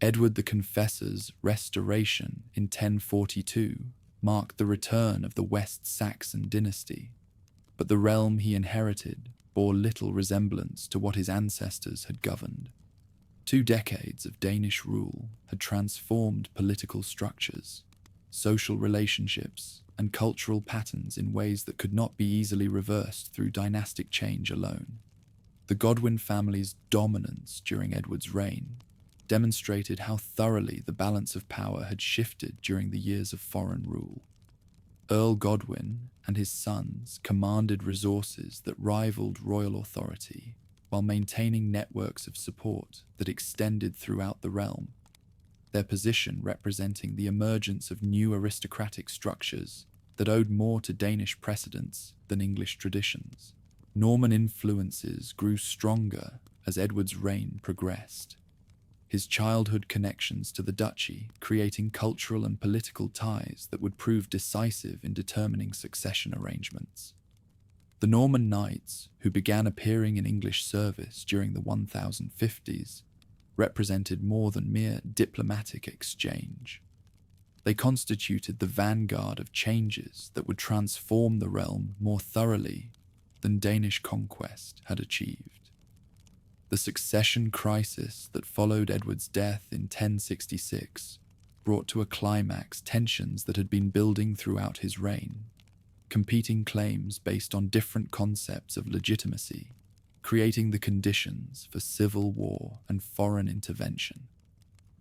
Edward the Confessor's restoration in 1042 marked the return of the West Saxon dynasty, but the realm he inherited bore little resemblance to what his ancestors had governed. 2 decades of Danish rule had transformed political structures, social relationships, and cultural patterns in ways that could not be easily reversed through dynastic change alone. The Godwin family's dominance during Edward's reign demonstrated how thoroughly the balance of power had shifted during the years of foreign rule. Earl Godwin and his sons commanded resources that rivaled royal authority while maintaining networks of support that extended throughout the realm, their position representing the emergence of new aristocratic structures that owed more to Danish precedents than English traditions. Norman influences grew stronger as Edward's reign progressed, his childhood connections to the duchy creating cultural and political ties that would prove decisive in determining succession arrangements. The Norman knights, who began appearing in English service during the 1050s, represented more than mere diplomatic exchange. They constituted the vanguard of changes that would transform the realm more thoroughly than Danish conquest had achieved. The succession crisis that followed Edward's death in 1066 brought to a climax tensions that had been building throughout his reign. Competing claims based on different concepts of legitimacy, creating the conditions for civil war and foreign intervention.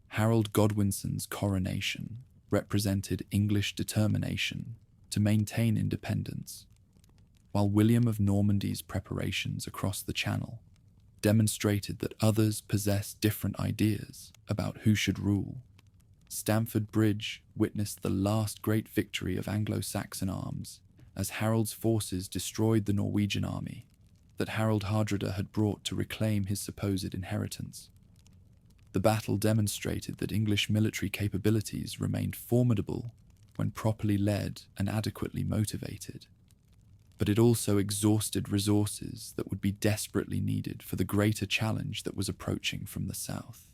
Harold Godwinson's coronation represented English determination to maintain independence, while William of Normandy's preparations across the Channel demonstrated that others possessed different ideas about who should rule. Stamford Bridge witnessed the last great victory of Anglo-Saxon arms as Harold's forces destroyed the Norwegian army that Harold Hardrada had brought to reclaim his supposed inheritance. The battle demonstrated that English military capabilities remained formidable when properly led and adequately motivated, but it also exhausted resources that would be desperately needed for the greater challenge that was approaching from the south.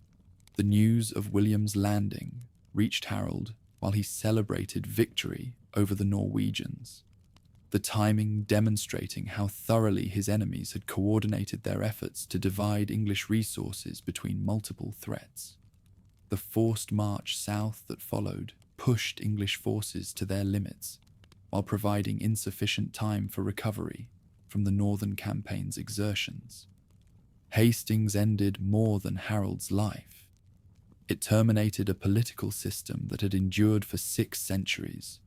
The news of William's landing reached Harold while he celebrated victory over the Norwegians, the timing demonstrating how thoroughly his enemies had coordinated their efforts to divide English resources between multiple threats. The forced march south that followed pushed English forces to their limits, while providing insufficient time for recovery from the northern campaign's exertions. Hastings ended more than Harold's life. It terminated a political system that had endured for 6 centuries,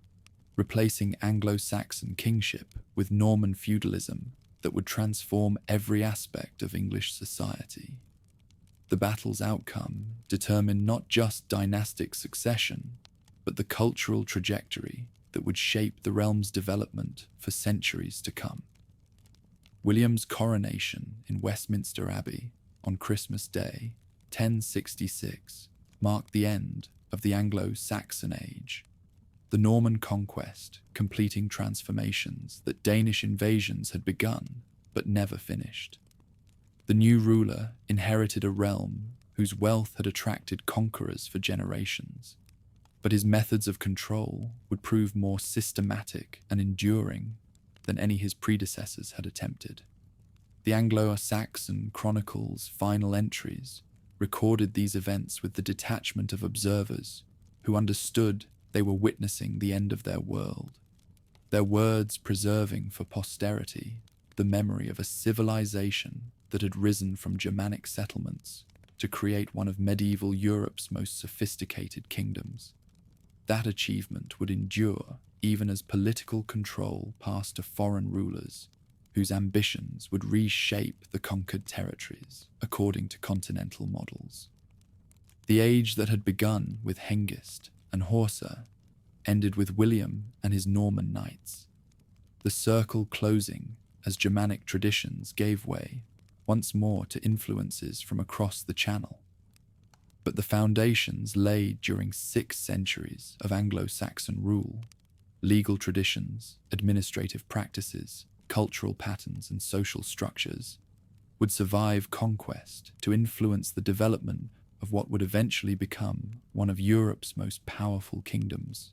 replacing Anglo-Saxon kingship with Norman feudalism that would transform every aspect of English society. The battle's outcome determined not just dynastic succession, but the cultural trajectory that would shape the realm's development for centuries to come. William's coronation in Westminster Abbey on Christmas Day, 1066, marked the end of the Anglo-Saxon Age, the Norman conquest completing transformations that Danish invasions had begun but never finished. The new ruler inherited a realm whose wealth had attracted conquerors for generations, but his methods of control would prove more systematic and enduring than any his predecessors had attempted. The Anglo-Saxon Chronicle's final entries recorded these events with the detachment of observers who understood they were witnessing the end of their world, their words preserving for posterity the memory of a civilization that had risen from Germanic settlements to create one of medieval Europe's most sophisticated kingdoms. That achievement would endure even as political control passed to foreign rulers whose ambitions would reshape the conquered territories according to continental models. The age that had begun with Hengist and Horsa ended with William and his Norman knights, the circle closing as Germanic traditions gave way once more to influences from across the Channel. but the foundations laid during 6 centuries of Anglo-Saxon rule, legal traditions, administrative practices, cultural patterns, and social structures would survive conquest to influence the development of what would eventually become one of Europe's most powerful kingdoms.